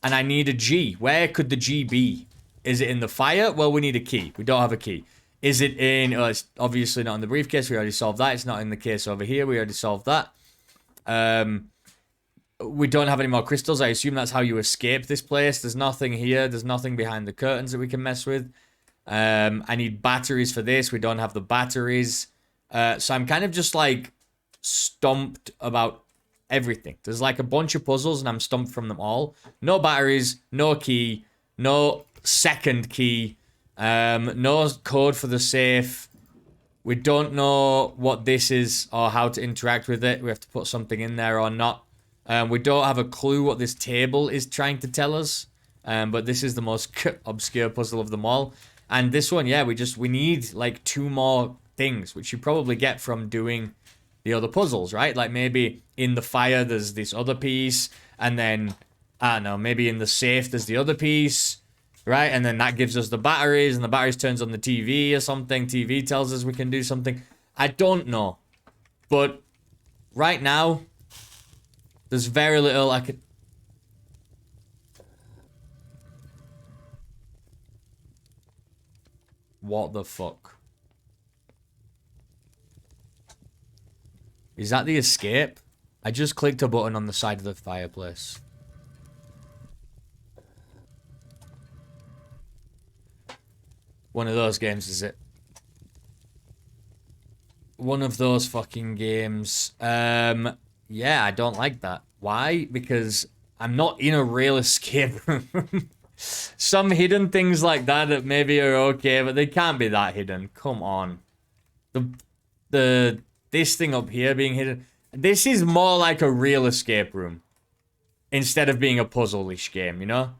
And I need a G. Where could the G be? Is it in the fire? Well, we need a key. We don't have a key. Is it in... Oh, it's obviously not in the briefcase. We already solved that. It's not in the case over here. We already solved that. We don't have any more crystals. I assume that's how you escape this place. There's nothing here. There's nothing behind the curtains that we can mess with. I need batteries for this. We don't have the batteries. So I'm kind of just like stumped about everything. There's like a bunch of puzzles and I'm stumped from them all. No batteries, no key, no second key, no code for the safe. We don't know what this is or how to interact with it. We have to put something in there or not. We don't have a clue what this table is trying to tell us. But this is the most obscure puzzle of them all. And this one, yeah, we need like 2 more things, which you probably get from doing the other puzzles, right? Like maybe in the fire there's this other piece, and then, I don't know, maybe in the safe there's the other piece, right? And then that gives us the batteries, and the batteries turns on the TV or something. TV tells us we can do something. I don't know. But right now, there's very little I could... What the fuck? Is that the escape? I just clicked a button on the side of the fireplace. One of those games, is it? One of those fucking games. Yeah, I don't like that. Why? Because I'm not in a real escape room. Some hidden things like that maybe are okay, but they can't be that hidden. Come on. This thing up here being hidden. This is more like a real escape room instead of being a puzzle-ish game, you know?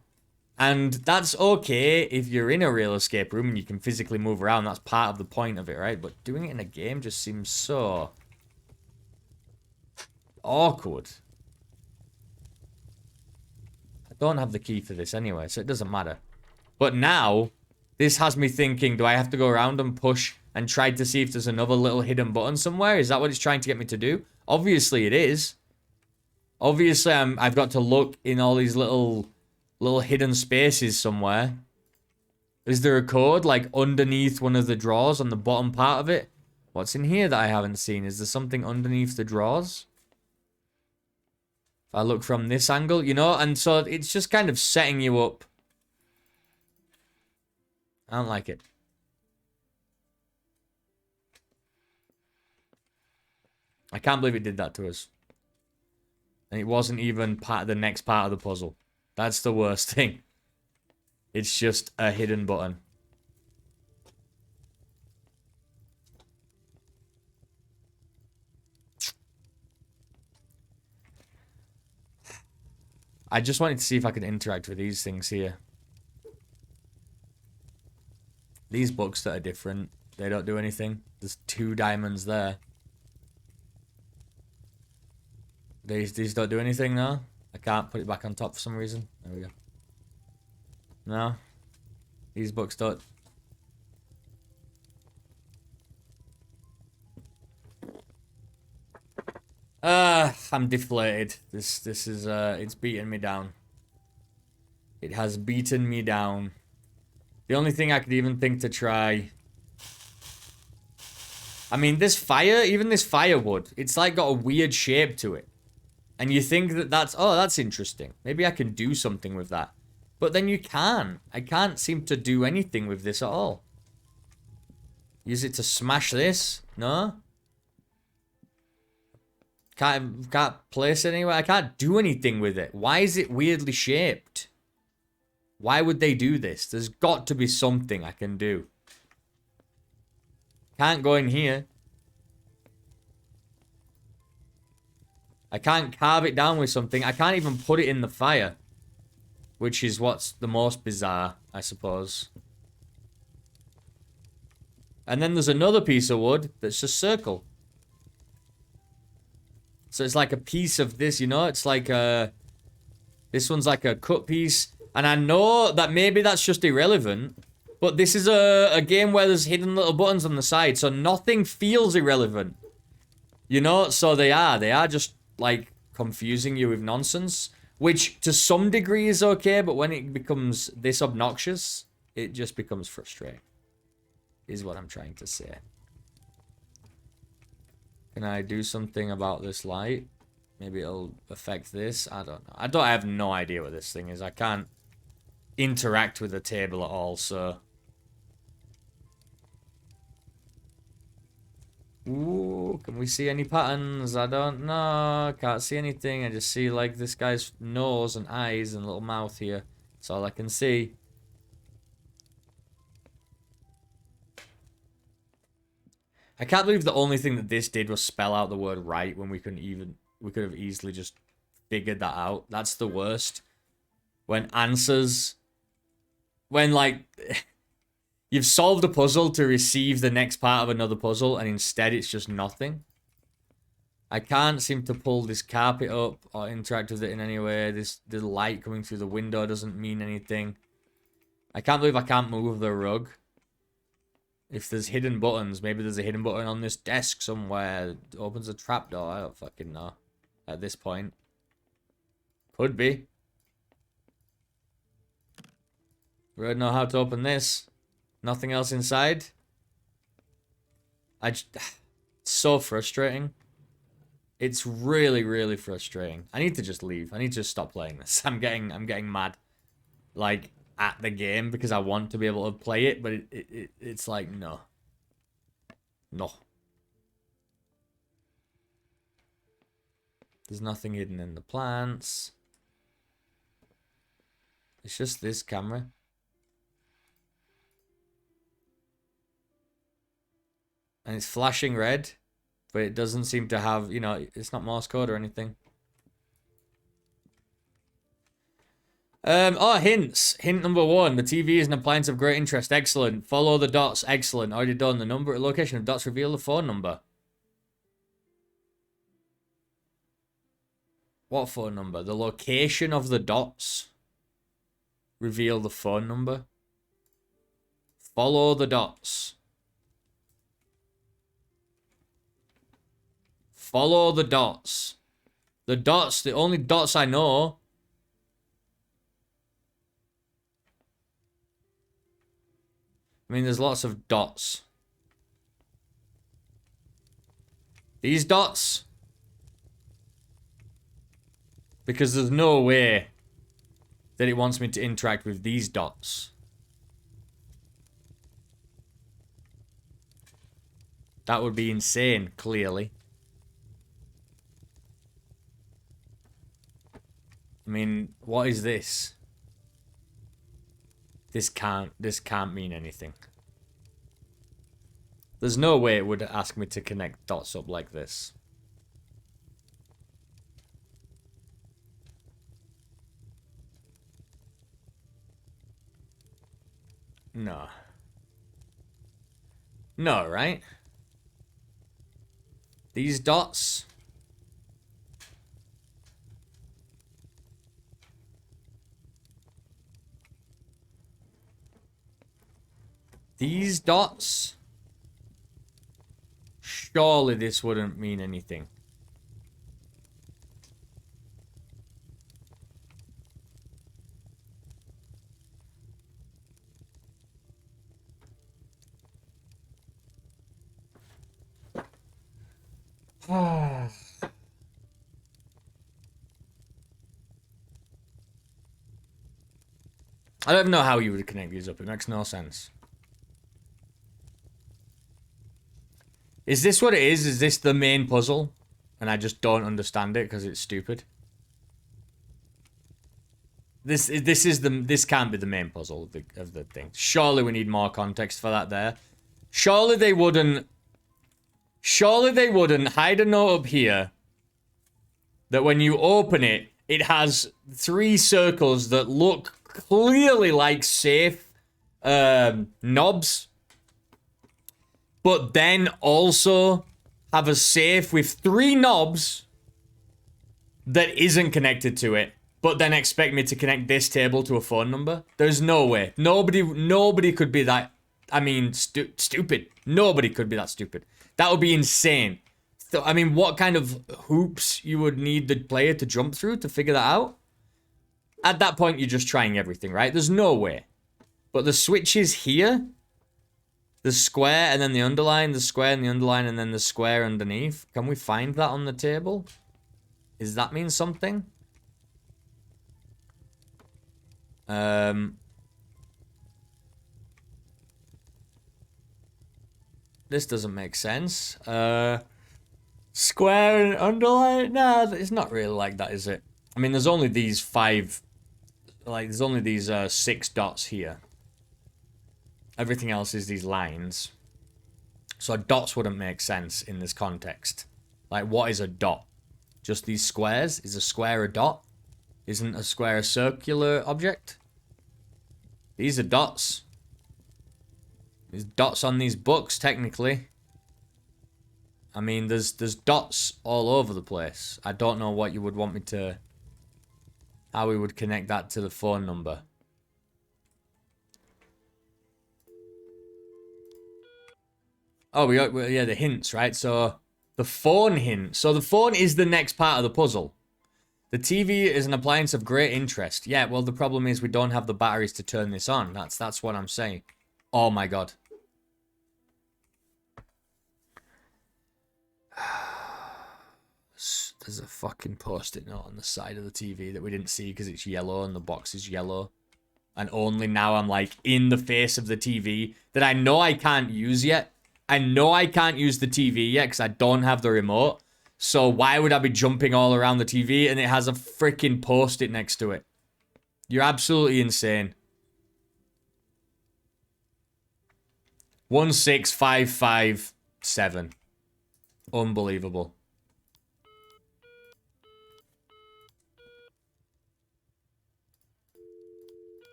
And that's okay if you're in a real escape room and you can physically move around. That's part of the point of it, right? But doing it in a game just seems so awkward. I don't have the key for this anyway, so it doesn't matter. But now, this has me thinking, do I have to go around and push and try to see if there's another little hidden button somewhere? Is that what it's trying to get me to do? Obviously it is. Obviously I've got to look in all these little hidden spaces somewhere. Is there a code like underneath one of the drawers on the bottom part of it? What's in here that I haven't seen? Is there something underneath the drawers? If I look from this angle, you know, and so it's just kind of setting you up. I don't like it. I can't believe it did that to us. And it wasn't even part of the next part of the puzzle. That's the worst thing. It's just a hidden button. I just wanted to see if I could interact with these things here. These books that are different, they don't do anything. There's 2 diamonds there. These don't do anything now. I can't put it back on top for some reason. There we go. No. These books don't. I'm deflated. This is it's beaten me down. It has beaten me down. The only thing I could even think to try. I mean, this fire, even this firewood, it's like got a weird shape to it. And you think that that's interesting. Maybe I can do something with that. But then you can't. I can't seem to do anything with this at all. Use it to smash this? No? Can't place it anywhere. I can't do anything with it. Why is it weirdly shaped? Why would they do this? There's got to be something I can do. Can't go in here. I can't carve it down with something. I can't even put it in the fire. Which is what's the most bizarre, I suppose. And then there's another piece of wood that's a circle. So it's like a piece of this, you know? It's like a... This one's like a cut piece. And I know that maybe that's just irrelevant. But this is a game where there's hidden little buttons on the side. So nothing feels irrelevant. You know? So they are just, like, confusing you with nonsense. Which, to some degree, is okay. But when it becomes this obnoxious, it just becomes frustrating. Is what I'm trying to say. Can I do something about this light? Maybe it'll affect this. I don't know. I have no idea what this thing is. I can't interact with the table at all, so... Ooh, can we see any patterns? I don't know. Can't see anything. I just see, like, this guy's nose and eyes and little mouth here. That's all I can see. I can't believe the only thing that this did was spell out the word right when we couldn't even... We could have easily just figured that out. That's the worst. When answers... When, like... You've solved a puzzle to receive the next part of another puzzle, and instead it's just nothing. I can't seem to pull this carpet up or interact with it in any way. The light coming through the window doesn't mean anything. I can't believe I can't move the rug. If there's hidden buttons, maybe there's a hidden button on this desk somewhere that opens a trapdoor. I don't fucking know. At this point. Could be. We don't know how to open this. Nothing else inside. It's so frustrating. It's really, really frustrating. I need to just leave. I need to just stop playing this. I'm getting mad. Like, at the game because I want to be able to play it, but it's like, no. No. There's nothing hidden in the plants. It's just this camera. And it's flashing red, but it doesn't seem to have, you know, it's not Morse code or anything. Hints. Hint number 1. The TV is an appliance of great interest. Excellent. Follow the dots. Excellent. Already done. The number, location of dots reveal the phone number. What phone number? The location of the dots reveal the phone number. Follow the dots. Follow the dots. The dots, the only dots I know. I mean, there's lots of dots. These dots? Because there's no way that it wants me to interact with these dots. That would be insane, clearly. I mean, what is this? This can't mean anything. There's no way it would ask me to connect dots up like this. No. No, right? These dots. These dots? Surely this wouldn't mean anything. I don't even know how you would connect these up. It makes no sense. Is this what it is? Is this the main puzzle? And I just don't understand it because it's stupid. This can't be the main puzzle of the thing. Surely we need more context for that there. Surely they wouldn't hide a note up here that when you open it, it has 3 circles that look clearly like safe knobs, but then also have a safe with 3 knobs that isn't connected to it, but then expect me to connect this table to a phone number? There's no way. Nobody could be that, I mean, stupid. Nobody could be that stupid. That would be insane. So, I mean, what kind of hoops you would need the player to jump through to figure that out? At that point, you're just trying everything, right? There's no way. But the switches here, the square and then the underline, the square and the underline, and then the square underneath. Can we find that on the table? Does that mean something? This doesn't make sense. Square and underline? Nah, it's not really like that, is it? I mean, there's only these 5... Like, there's only these 6 dots here. Everything else is these lines. So dots wouldn't make sense in this context. Like, what is a dot? Just these squares? Is a square a dot? Isn't a square a circular object? These are dots. There's dots on these books, technically. I mean, there's dots all over the place. I don't know what you would want me to... How we would connect that to the phone number. Oh, yeah, the hints, right? So, the phone hint. So, the phone is the next part of the puzzle. The TV is an appliance of great interest. Yeah, well, the problem is we don't have the batteries to turn this on. That's what I'm saying. Oh, my God. There's a fucking post-it note on the side of the TV that we didn't see because it's yellow and the box is yellow. And only now I'm like in the face of the TV that I know I can't use yet. I know I can't use the TV yet because I don't have the remote. So why would I be jumping all around the TV and it has a freaking post-it next to it? You're absolutely insane. 16557. Unbelievable.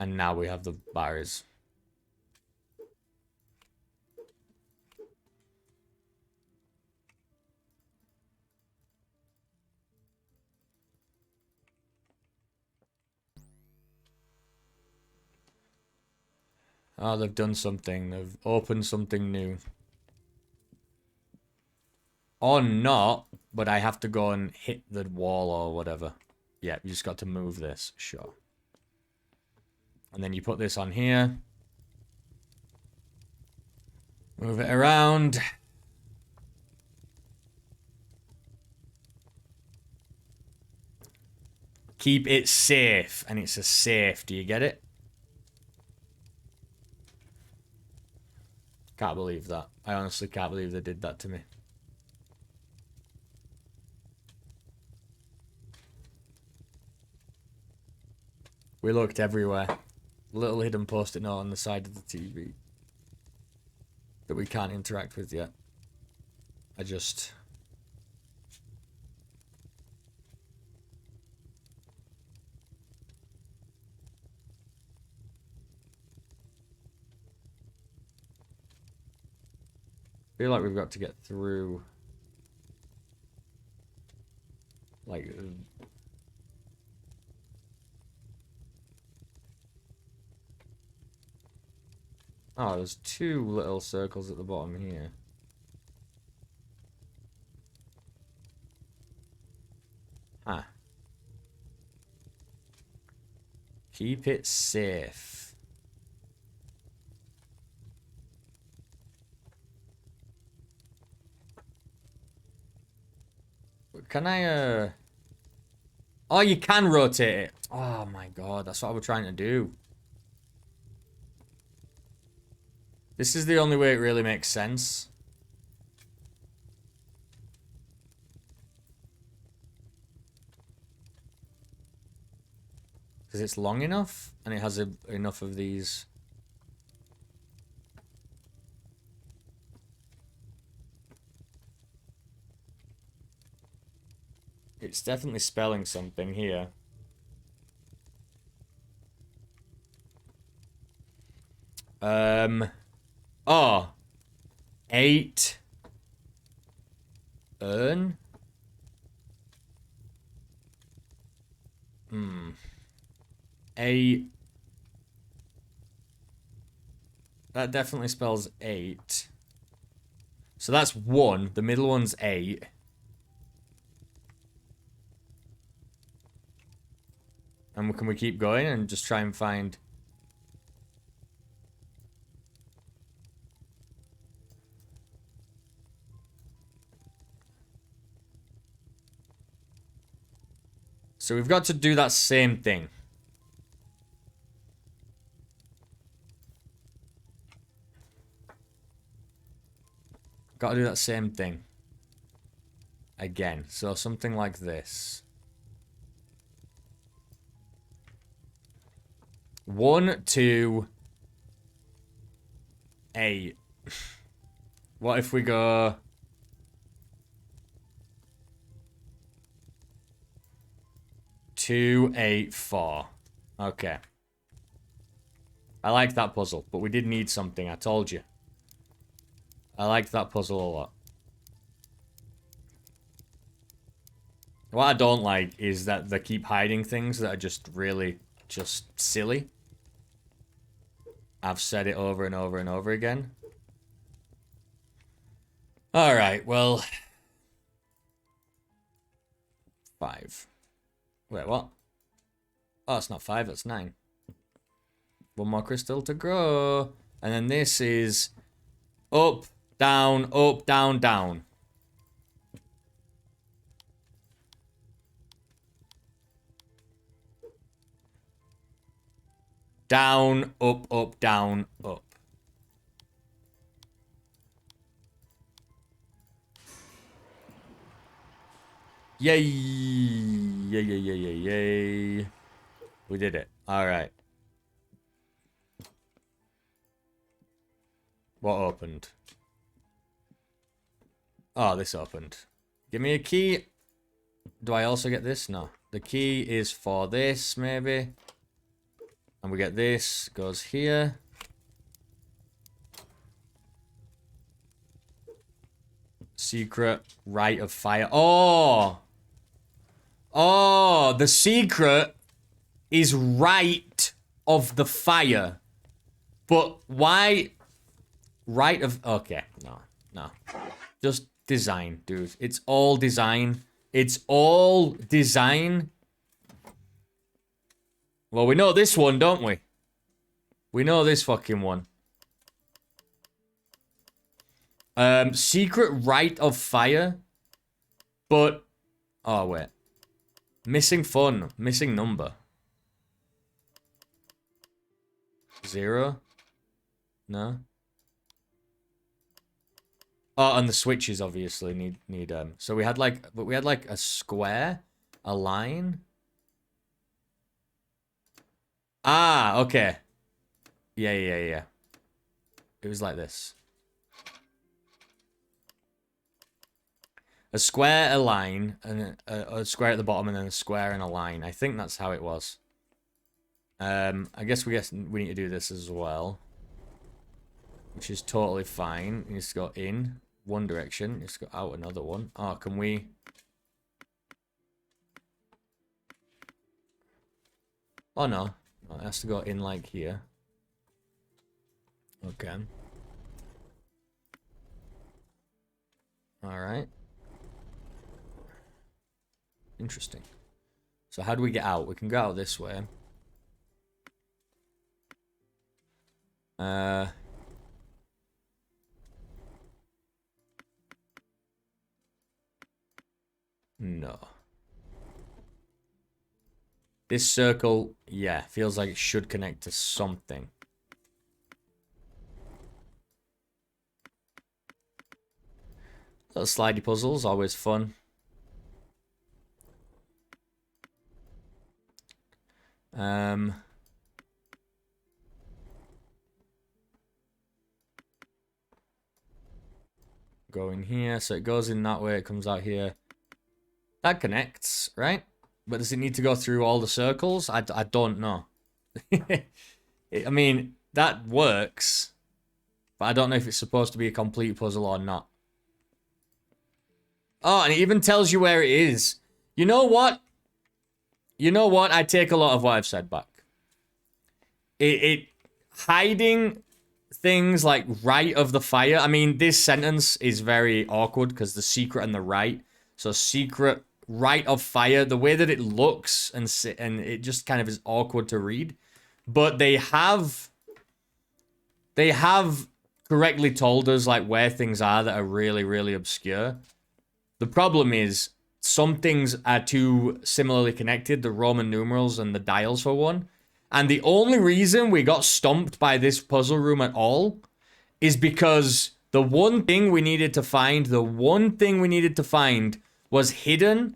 And now we have the bars. Oh, they've done something. They've opened something new. Or not, but I have to go and hit the wall or whatever. Yeah, you just got to move this. Sure. And then you put this on here. Move it around. Keep it safe. And it's a safe. Do you get it? Can't believe that. I honestly can't believe they did that to me. We looked everywhere. Little hidden post-it note on the side of the TV that we can't interact with yet. I just... feel like we've got to get through... like... Oh, there's two little circles at the bottom here. Huh. Keep it safe. Can I, Oh, you can rotate it. Oh my god, that's what I was trying to do. This is the only way it really makes sense. Because it's long enough, and it has enough of these. It's definitely spelling something here. Oh. 8. Earn? 8. That definitely spells 8. So that's 1. The middle one's 8. And can we keep going and just try and find... So we've got to do that same thing. Got to do that same thing. Again. So something like this. 1, 2, 8. What if we go... 2, 8, 4. Okay. I like that puzzle, but we did need something, I told you. I liked that puzzle a lot. What I don't like is that they keep hiding things that are just really just silly. I've said it over and over and over again. Alright, well... 5. Wait, what? Oh, it's not 5, it's 9. One more crystal to grow. And then this is... Up, down, down. Down, up, down, up. Yay! Yay. We did it. Alright. What opened? Oh, this opened. Give me a key. Do I also get this? No. The key is for this, maybe. And we get this. Goes here. Secret Rite of Fire. Oh! Oh, the secret is Rite of the Fire. But why... Rite of... Okay, no. Just design, dude. It's all design. It's all design. Well, we know this one, don't we? We know this fucking one. Secret Rite of Fire. But... Oh, wait. Missing fun. Missing number. 0? No? Oh, and the switches obviously need so we had like a square, a line. Ah, okay. Yeah. It was like this. A square, a line, and a square at the bottom, and then a square and a line. I think that's how it was. I guess we need to do this as well. Which is totally fine. You just go in one direction, just go out another one. Oh, can we... Oh, no. Oh, it has to go in like here. Okay. All right. Interesting. So how do we get out? We can go out this way. No. This circle, yeah, feels like it should connect to something. Little slidey puzzles, always fun. Go in here, so it goes in that way, it comes out here. That connects, right? But does it need to go through all the circles? I don't know. I mean, that works. But I don't know if it's supposed to be a complete puzzle or not. Oh, and it even tells you where it is. You know what? You know what? I take a lot of what I've said back. It hiding things like right of the fire. I mean, this sentence is very awkward because the secret and the right. So secret right of fire. The way that it looks and it just kind of is awkward to read. But they have correctly told us like where things are that are really, really obscure. The problem is some things are too similarly connected, the Roman numerals and the dials for one. And the only reason we got stomped by this puzzle room at all is because the one thing we needed to find, was hidden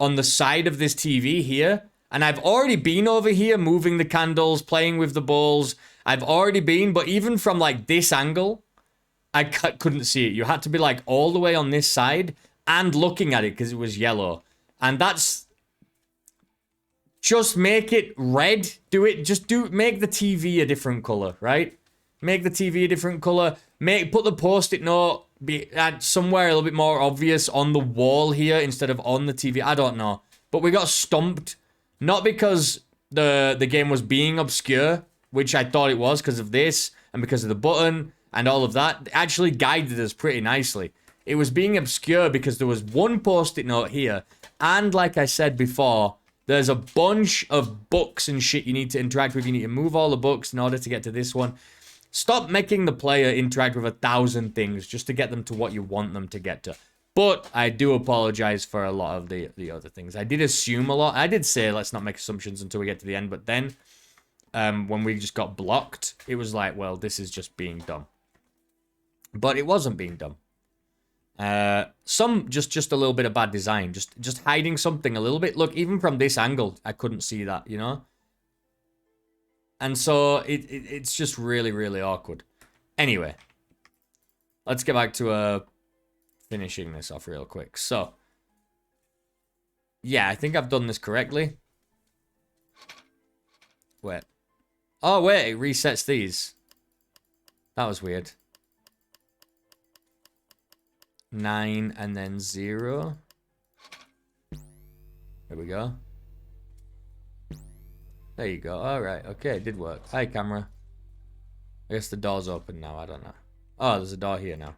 on the side of this TV here. And I've already been over here moving the candles, playing with the balls. I've already been, but even from like this angle, I couldn't see it. You had to be like all the way on this side and looking at it because it was yellow. And that's... Just make it red. Make the TV a different color, right? Make the TV a different color. Put the post-it note somewhere a little bit more obvious on the wall here instead of on the TV. I don't know. But we got stomped. Not because the game was being obscure, which I thought it was because of this and because of the button and all of that. It actually guided us pretty nicely. It was being obscure because there was one post-it note here. And like I said before, there's a bunch of books and shit you need to interact with. You need to move all the books in order to get to this one. Stop making the player interact with 1,000 things just to get them to what you want them to get to. But I do apologize for a lot of the other things. I did assume a lot. I did say let's not make assumptions until we get to the end. But then when we just got blocked, it was like, well, this is just being dumb. But it wasn't being dumb. Just a little bit of bad design, just hiding something a little bit. Look, even from this angle, I couldn't see that, you know. And so it's just really, really awkward. Anyway, let's get back to finishing this off real quick. So, yeah, I think I've done this correctly. Wait. Oh wait, it resets these. That was weird. 9 and then 0. There we go. There you go. Alright, okay, it did work. Hi, camera. I guess the door's open now, I don't know. Oh, there's a door here now.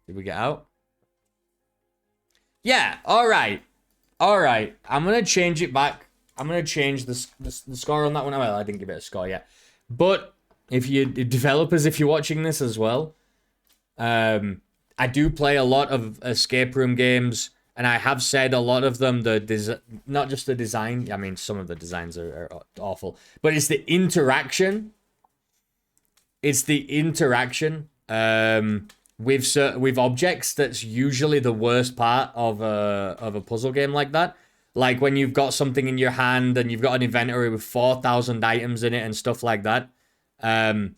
Did we get out? Yeah, alright. Alright, I'm gonna change it back. I'm gonna change the score on that one. Well, I didn't give it a score yet. But, if you developers, if you're watching this as well, I do play a lot of escape room games, and I have said a lot of them, not just the design, I mean, some of the designs are awful, but it's the interaction. It's the interaction with objects that's usually the worst part of a puzzle game like that. Like when you've got something in your hand and you've got an inventory with 4,000 items in it and stuff like that. And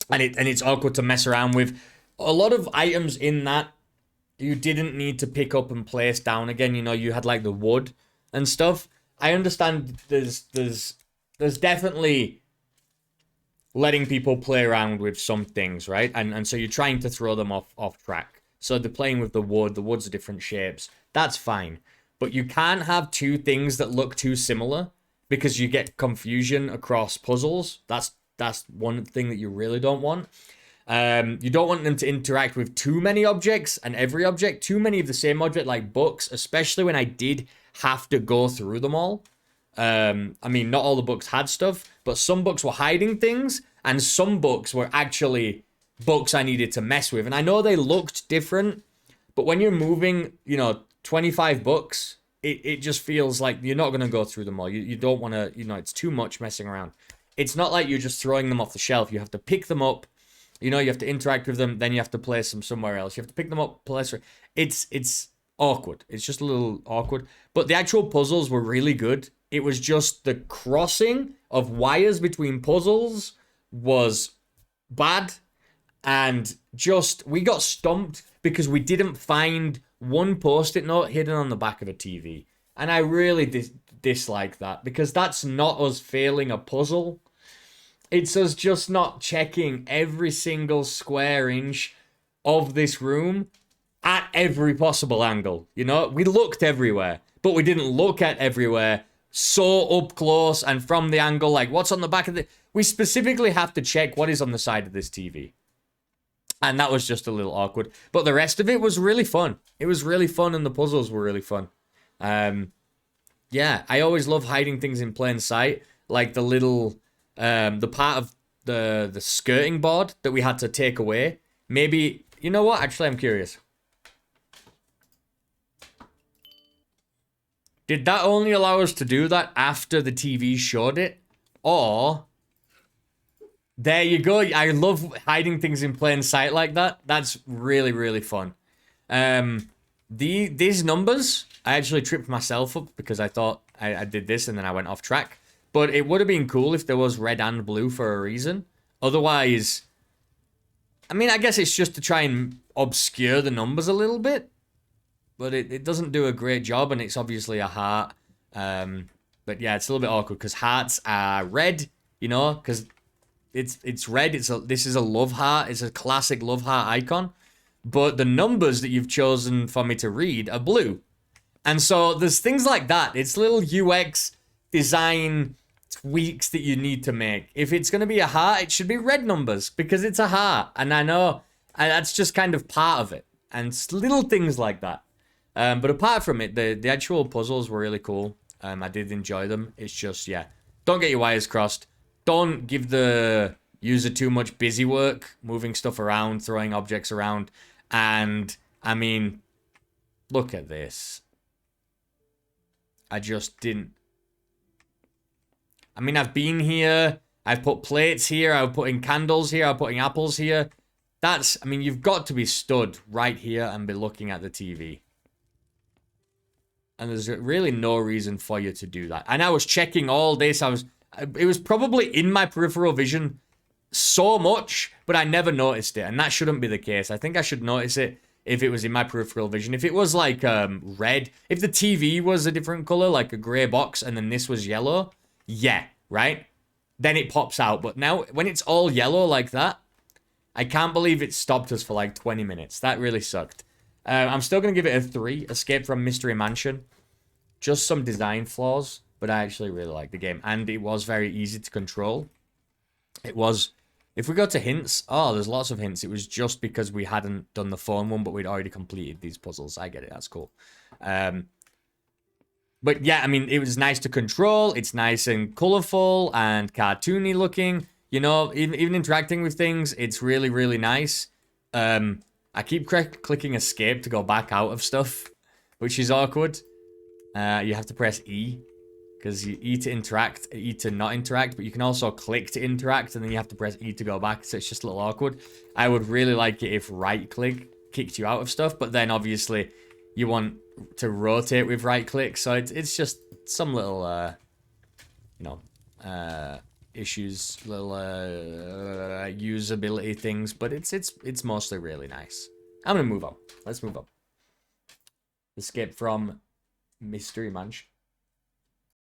it's awkward to mess around with. A lot of items in that you didn't need to pick up and place down again. You know, you had like the wood and stuff. I understand there's definitely letting people play around with some things, right? And so you're trying to throw them off track. So they're playing with the wood's different shapes. That's fine. But you can't have two things that look too similar because you get confusion across puzzles. That's That's one thing that you really don't want. You don't want them to interact with too many objects and every object, too many of the same object, like books, especially when I did have to go through them all. I mean, not all the books had stuff, but some books were hiding things, and some books were actually books I needed to mess with. And I know they looked different, but when you're moving, 25 books, it just feels like you're not going to go through them all. You don't want to, it's too much messing around. It's not like you're just throwing them off the shelf. You have to pick them up. You have to interact with them, then you have to place them somewhere else. You have to pick them up, place them. It's awkward. It's just a little awkward. But the actual puzzles were really good. It was just the crossing of wires between puzzles was bad. And just, we got stumped because we didn't find one post-it note hidden on the back of a TV. And I really dislike that, because that's not us failing a puzzle. It's us just not checking every single square inch of this room at every possible angle. We looked everywhere, but we didn't look at everywhere so up close and from the angle, like what's on the back of the... We specifically have to check what is on the side of this TV. And that was just a little awkward. But the rest of it was really fun. It was really fun, and the puzzles were really fun. Yeah, I always love hiding things in plain sight. Like the little... the part of the skirting board that we had to take away. Maybe... You know what? Actually, I'm curious. Did that only allow us to do that after the TV showed it? Or... There you go. I love hiding things in plain sight like that. That's really, really fun. These numbers, I actually tripped myself up because I thought I did this and then I went off track. But it would have been cool if there was red and blue for a reason. Otherwise, I mean, I guess it's just to try and obscure the numbers a little bit. But it doesn't do a great job, and it's obviously a heart. But yeah, it's a little bit awkward because hearts are red, because... It's red. This is a love heart. It's a classic love heart icon. But the numbers that you've chosen for me to read are blue. And so there's things like that. It's little UX design tweaks that you need to make. If it's going to be a heart, it should be red numbers because it's a heart. And I know that's just kind of part of it. And it's little things like that. But apart from it, the actual puzzles were really cool. I did enjoy them. It's just, yeah, don't get your wires crossed. Don't give the user too much busy work, moving stuff around, throwing objects around. And, I mean, look at this. I just didn't... I mean, I've been here. I've put plates here. I've put in candles here. I'm putting apples here. That's... I mean, you've got to be stood right here and be looking at the TV. And there's really no reason for you to do that. And I was checking all this. It was probably in my peripheral vision so much, but I never noticed it. And that shouldn't be the case. I think I should notice it if it was in my peripheral vision. If it was like red, if the TV was a different color, like a gray box, and then this was yellow, yeah, right? Then it pops out. But now, when it's all yellow like that, I can't believe it stopped us for like 20 minutes. That really sucked. I'm still going to give it a 3. Escape from Mystery Mansion. Just some design flaws. But I actually really like the game. And it was very easy to control. It was... If we go to hints... Oh, there's lots of hints. It was just because we hadn't done the phone one, but we'd already completed these puzzles. I get it. That's cool. But yeah, I mean, it was nice to control. It's nice and colorful and cartoony looking. Even interacting with things, it's really, really nice. I keep clicking escape to go back out of stuff, which is awkward. You have to press E. Because you E to interact, E to not interact, but you can also click to interact, and then you have to press E to go back, so it's just a little awkward. I would really like it if right-click kicked you out of stuff, but then obviously you want to rotate with right-click, so it's just some little, issues, little usability things, but it's mostly really nice. I'm gonna move on. Let's move on. Escape from Mystery Mansion.